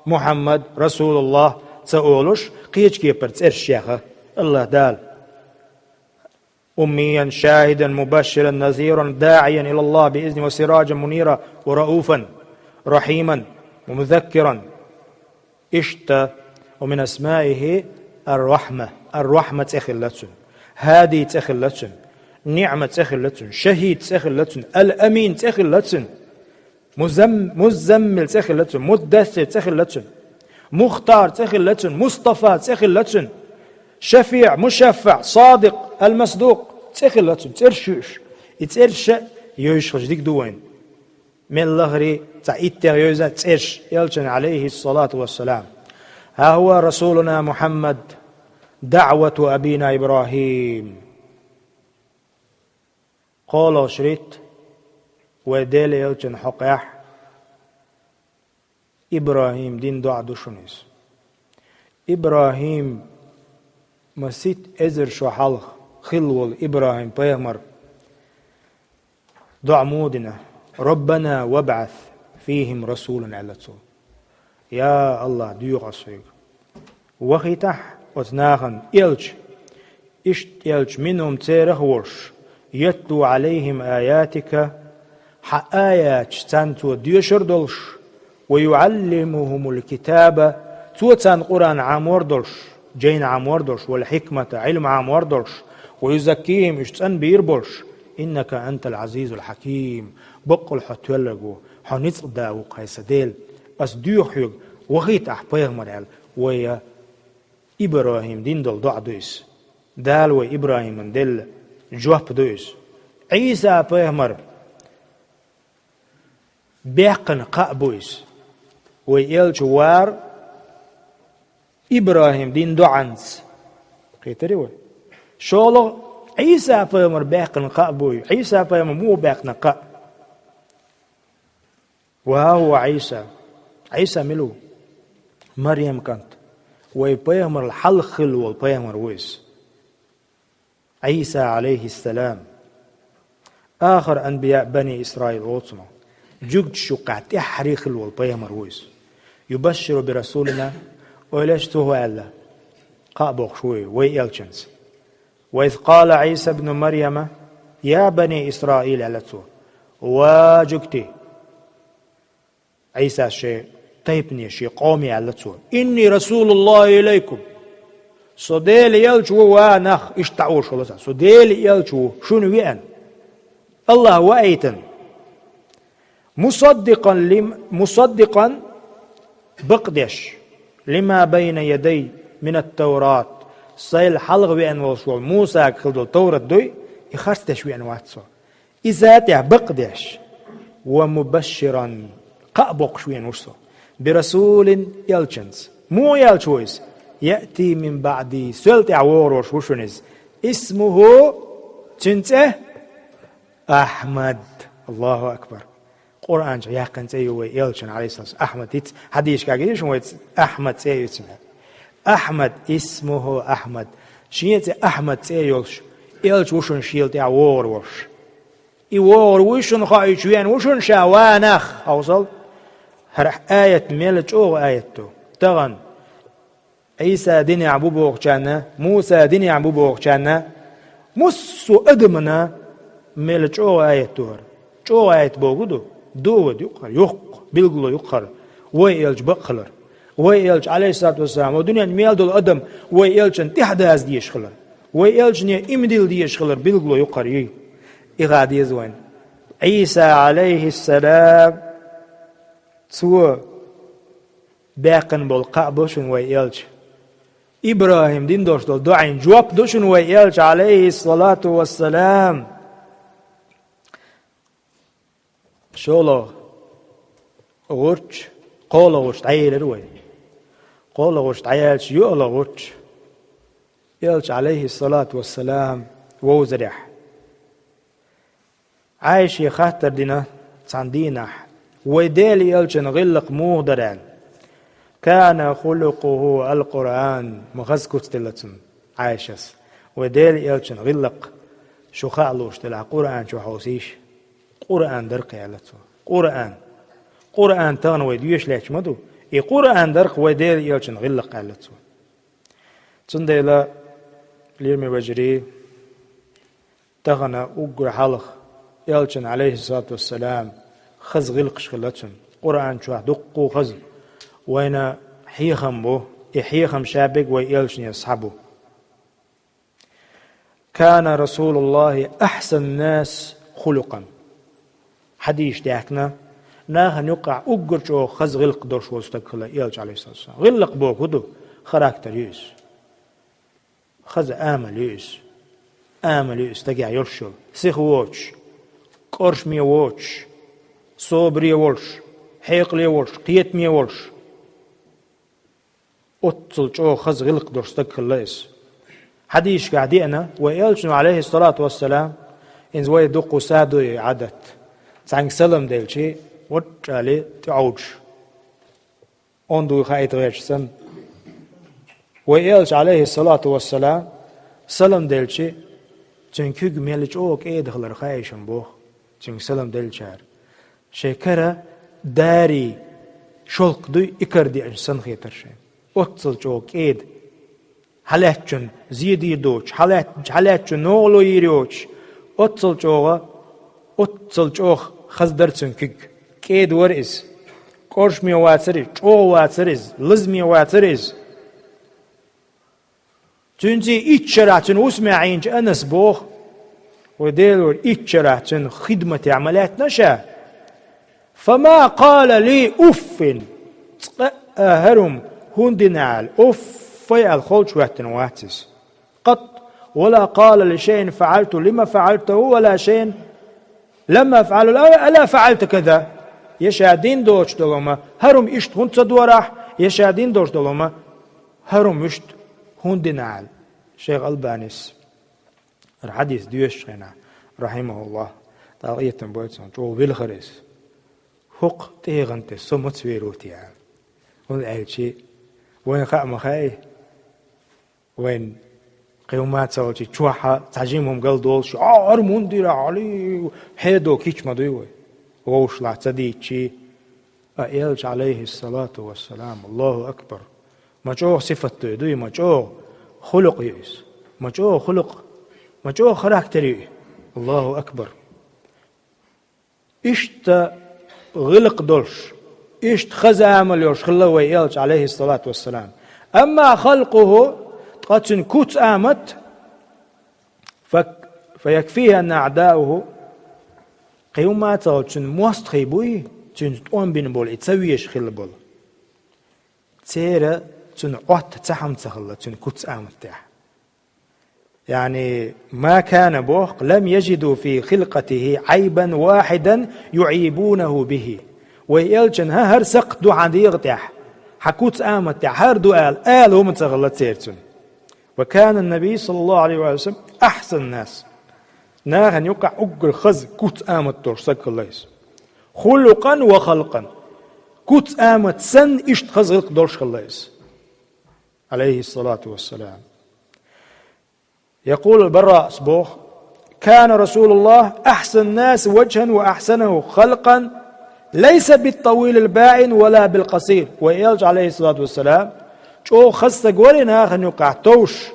محمد رسول الله تقولش قيش كيبر ترشيخة الله دال أميا شاهدا مبشرا نذيرا داعيا إلى الله بإذنه وسراجا منيرا ورؤوفا رحيما ومذكرا اشت ومن أسمائه الرحمة تخلتن هادي تخلتن نعمة تخلتن شهيد تخلتن الأمين تخلتن مزمل تخلتن مدثر تخلتن مختار تخلتن مصطفى تخلتن شفيع مشفع صادق المصدوق تخلتن ترشوش ترش يوشخش ديك دوين من اللغري تعيد يوزا تسيش يلشن عليه الصلاة والسلام. ها هو رسولنا محمد دعوة أبينا إبراهيم قال شريت وديل يلشن حقيح إبراهيم دين دعا دوشنيس إبراهيم مسيت إزر شو حلخ خلول إبراهيم بيغمر دعا مودنا ربنا وابعث فيهم رسولا على الصور يا الله ديوغ الصيغ وخيتح وتناغن إلج إشت إلج منهم تيرخ ورش يتلو عليهم آياتك آيات تنتو ديوشر دلش ويعلمهم الكتاب توتان قرآن عامور دلش جين عامور دلش والحكمة علم عامور دلش ويزكيهم اشتان بيربلش إنك أنت العزيز الحكيم بقل حتولغو حنيت داو قيسديل أس ديوخيغ وغيت أحبيغ مرعل ويا إبراهيم دين دل دع دويس دال وإبراهيم من دل جواب دويس عيسى أحبيغ مر بيقن قابويس ويل جوار إبراهيم دين دعنس قيتري وي شولو عيسى أحبيغ مر بيقن قابوي عيسى أحبيغ مو بيقن قاب وهو عيسى ملو مريم كانت ويبيغمر الحلخل والبيغمر ويس عيسى عليه السلام آخر أنبياء بني إسرائيل أوتما جوجد شقات إحريخل والبيغمر ويس يبشر برسولنا ويلشته ألا قابوخ شوي ويألشنس وإذ قال عيسى ابن مريم يا بني إسرائيل ألتو واجكتي عيسى شيء طيبني شيء قومي على التصور إني رسول الله إليكم صديل يلجو وانخ اشتعوش الله صديل يلجو شنو وين الله وأيتن مصدقا بقدش لما بين يدي من التوراة سيل حلغ وين وصول موسى خلدو التوراة دوي يخرستش وين واتسو إذا بقدش ومبشرا قابوق شوين وشو برسول يلشنس مو يلشويس يأتي من بعد سلط عوروش وشونيز اسمه تنته أحمد الله أكبر قرآن يقن سيوي يلشن عليه الصلاة والسلام أحمد حديث كاقيدش هو أحمد سيوي أحمد اسمه أحمد شينت أحمد سيوش يلش وشون شيلت عوروش يوور وشون خايش وين وشون شاوانخ أوصل هرح آية ميلج أو آيته تغن عيسى ديني عبو بوغشانا موسى ديني عبو بوغشانا مسو أدمنا ميلج أو آيته جو آية بوغدو دود يقر يق بلغلو يقر ويلج بقلر ويلج عليه الصلاة والسلام ودنيا ميل دول أدم ويلج انتحداز ديش خلر ويلج نيا إمدل ديش خلر بلغلو يقر إغادي زوين عيسى عليه السلام سوى باقن بالقعبوشن ويلج إبراهيم دين دوش دول دعين جواب دوشن ويلج عليه الصلاة والسلام شولو غرش قول غرش تعيل روي قول غرش تعيلش يؤل غرش يلج عليه الصلاة والسلام ووزرح عايش يخاطر دينا صندينا وديل يلجن غلق مودران كان خلقه القرآن مغزكوت تلتن عايشس وديل يلجن غلق شو خالوش تلع قرآن شو حوسيش قرآن درق يلتو قرآن تغنوي ديوش ليش مدو قرآن درق وديل يلجن غلق يلتو تنديلا ليرمي وجري تغنى أقر حلق يلجن عليه الصلاة والسلام خز غلقش خلتن قرآن شو دقو خز وين حيخم بو يحيخم شابك ويلجن يصحبه كان رسول الله أحسن الناس خلقا حديث داكنا ناها نقع أقر شو خز غلق دور شو استقلا يلج عليه الصلاة والسلام غلق بو كدو خراكتر يوس خز آمل يوس تقع يرشل سيخووش قرش مي ووش صوبري ولش حيقلي ولش قيت مي ولش أتصل جو خز غلق درستك الليس حديش قاعدينا ويلشنو عليه الصلاة والسلام إن زوي دقو سادو عدت سانك سلم ديلشي وتعالي تعوج أندو خايت غيرشسن ويلش عليه الصلاة والسلام سلم ديلشي تنكيق ميلج أوك دخل خايشن بوخ تنك سلم ديلشار شكرا داري شلق دو إكردي أجسن خيتر شين أتصل جوك حالاتشن زيدي دوش حالاتشن نولو يريوش أتصل جوغ خزدرتسن كيد ورئيس قرش مي واتريز جو واتريز لزمي واتريز تنزي إتشراتن وسمعين أنس بوخ وديلور إتشراتن خدمة عملات نشا فما قال لي أف هرم هندنال أف في الخلش واتس قط ولا قال لشيء فعلت لما فعلته ولا شيء لما فعل ألا فعلت كذا يشادين دوش دلما هرم إشت هند صدورح يشادين دوش دلما هرم إشت هندنال شيخ البانيس الحديث ديوش هنا رحمه الله طاقية بويتسون جو بالخريس حق تيغنت سمت سويروتي يعني ونقول شيء وين خاء خاي وين قيومات سوتي تشوحة تعجيمهم قال دول شعار مندير علي حيدو كيش مدوي ووش لا تديتشي أيلج عليه الصلاة والسلام الله أكبر ما جو صفة دوي ما جو خلق يس ما جو خلق ما جو خراكتري الله أكبر إشت غلق دولش إشت خزامل يوش خلا ويلج عليه الصلاة والسلام أما خلقه قد كوت آمت فيكفيه أن أعداؤه قيوم تن موست خيبوي تن تقوم بين بول يتسويش خل بول تيرا تن قط تحم تخل تن كوت آمت يعني ما كان بوخ لم يجدوا في خلقته عيبا واحدا يعيبونه به ويلجن هرسق دو عنديغتح حكوت آمت هردو آل هم تغلت سيرتن وكان النبي صلى الله عليه وسلم أحسن الناس ناغن يقع أقر خز كوت آمت ترسك الليس خلقا وخلقا كوت آمت سن إشت خز غلق دورش الليس عليه الصلاة والسلام يقول البراء صبوخ كان رسول الله أحسن الناس وجها وأحسنه خلقا ليس بالطويل الباين ولا بالقصير ويلج عليه الصلاة والسلام شو خز تقولي ناغن يقع توش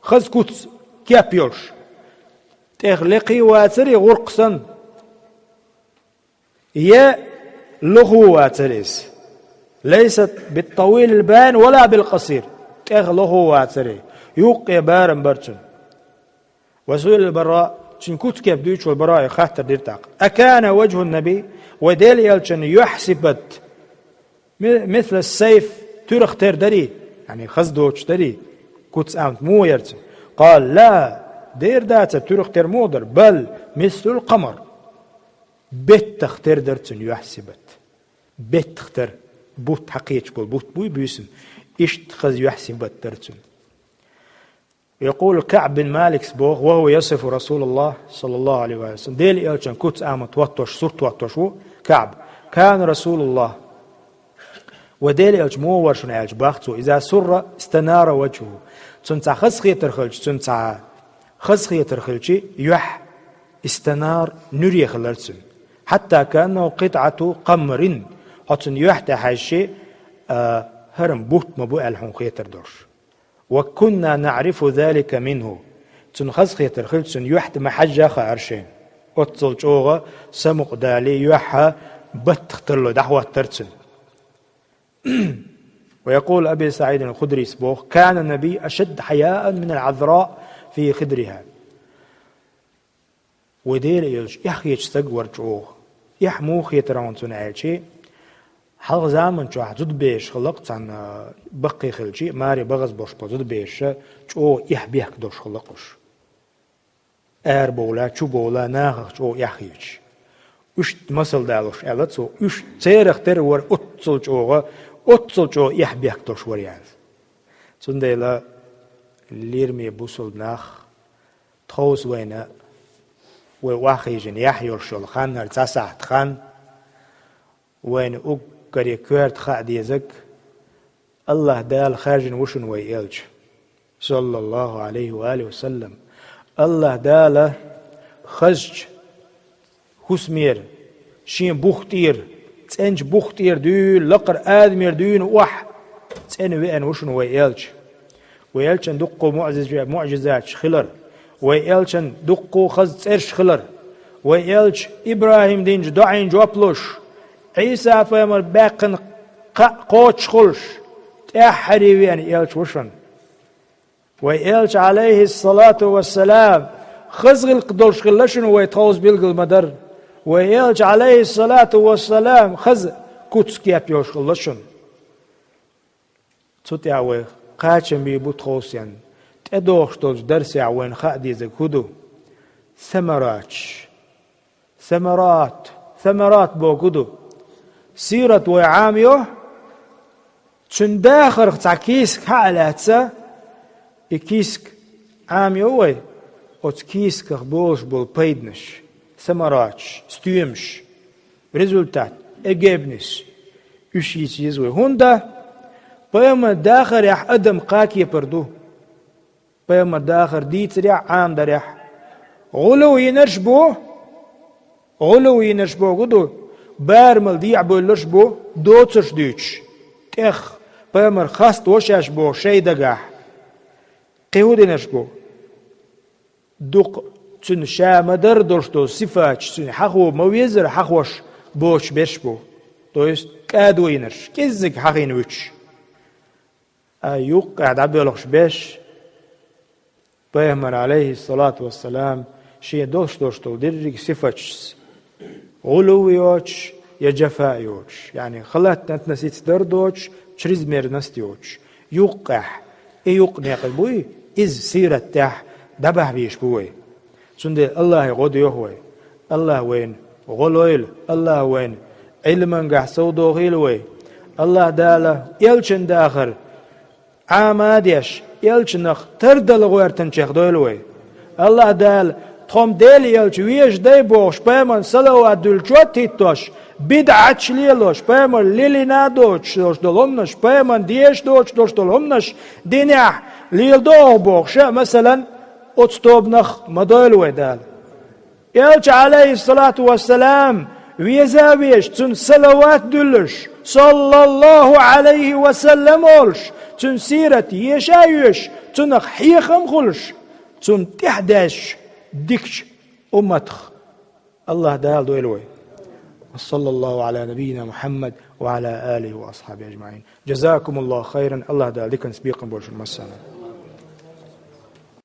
خز كوت كيابيوش تغلقي واتري غرقسا يا لغو واتريس ليست بالطويل الباين ولا بالقصير تغلغو واتري يوقي بارم برتن وسئل البراء شنكوت كيف دويش والبراء خاطر ديرتاق أكان وجه النبي وديل يلشن يحسبت مثل السيف ترخ تردري يعني خزدوش دري كوتس آمت مو يرتن قال لا دير داتا ترخ ترمودر بل مثل القمر بيت تختر درتن يحسبت بيت تختر بوت حقيقة بوت بوي بيسن إيش تخز يحسبت درتن يقول كعب بن مالك سبوغ وهو يصف رسول الله صلى الله عليه وسلم ديل إلشان كوتس آمت وطوش صورت وطوش كعب كان رسول الله وديل إلش مو ورشن إلش باختو إذا سر استنار وجهه تنتع خزخية ترخلش تنتع خزخية ترخلش يح استنار نوري خلرسن حتى كأنه قطعة قمر حتى يحتى حاشي هرم بوت مبوع الحنقية تردوش وكنا نعرف ذلك منه تنخزخية ترخلش يحت محجة خارشين أتصل جوغة سمق دالي يحى بتخترلو دحوة ترسن ويقول أبي سعيد الخدري سبوخ كان النبي أشد حياء من العذراء في خدرها ودير يلش يحكيش سقور جوغ يحموخ يترون تنعيشي حلق زامن جوح زد بيش خلق تان بقي خلشي ماري بغز بوش بو زد بيش جو يحبيح كدوش خلقوش بولا شو بولا ناخ شو يحيج وش مسل دالوش ألتسو وش تيرخ ترور أتصل شو يحبيك توش وريال سندلا ليرمي بوصل ناخ تخوز وينا وواخيجن يحيور شول خان هرتساحت خان وين أقري كورت خاديزك الله دال خارجن وشن ويلج صلى الله عليه وآله وسلم الله دال خرج حسمير شين بوختير تنج بوختير دول لقر آدمير دون وح تن وين وشن ويلج ويلجن دقو معجزات خلر ويلجن دقو خز ترش خلر ويلج إبراهيم دينج دعين جوابلوش عيسى فيمر باقن قوتش خلش تأحري وين يلج وشن ويلج عليه الصلاة والسلام خزغ القدرش خلشن ويتوز بيلغ المدر ويلج عليه الصلاة والسلام خز كوتسكي أبيوش خلشن تتعوي قاتشن بيبو تخوصيان تأدوش توج درسي عوين خادي زكودو ثمرات بوكودو سيرة وعاميو چون داخر تعكيسك حالاتسا إكيسك عاميو وي وتكيسك بوش بول بيدنش ثمرات ستيمش ريزولتات إجابنس يشيس يزوي هوندا بيما داخر يح أدم قاكي بردو بيما داخر ديت ريح عام دريح غلو ينشبو قدو بارمل دي عبولش بو دوتش ديش تخ بيمر خاست وشاش بو شي دقاح قيودي نشبو دوق تن شامدر دوشتو صفاتش تن حخو مويزر حخوش بوش بيش بو تويست كادو ينش كزك حقين ويش أيوق قاعد عبيولخش بيش بيمر عليه الصلاة والسلام شي دوشتو درج صفاتش غلو يوش يا جفاء يوش يعني خلات نتنسيت دردوش شريز مير نستيوش يوقح يوقني قلبوي إز سيرة تاح دبح بيش بوي سند الله يغود يهوي الله وين غلويل الله وين علما قح سودو غيلوي الله داله يلشن داخر عاماديش يلشنخ تردل غويرتن شيخ دويلوي الله دال تخم ديلي يلش ويش دي بوش بيمن صلوات دول تيتوش بدعة ليلوش بيمن ليلي نادوش دوش دولمنش بيمن ديش دوش دولمنش دينيح ليل دوه بوش مثلا اتستوبنخ مدولوي دال يلش عليه الصلاة والسلام ويزاويش تن صلوات دولش صلى الله عليه وسلم ولش تن سيرة يشايش تنخ حيخم خلش تن تحداش ديكش أمتخ الله دال دويلوي وصلى الله على نبينا محمد وعلى آله وأصحابه أجمعين جزاكم الله خيرا الله دال ديكن سبيقا بوش المسانا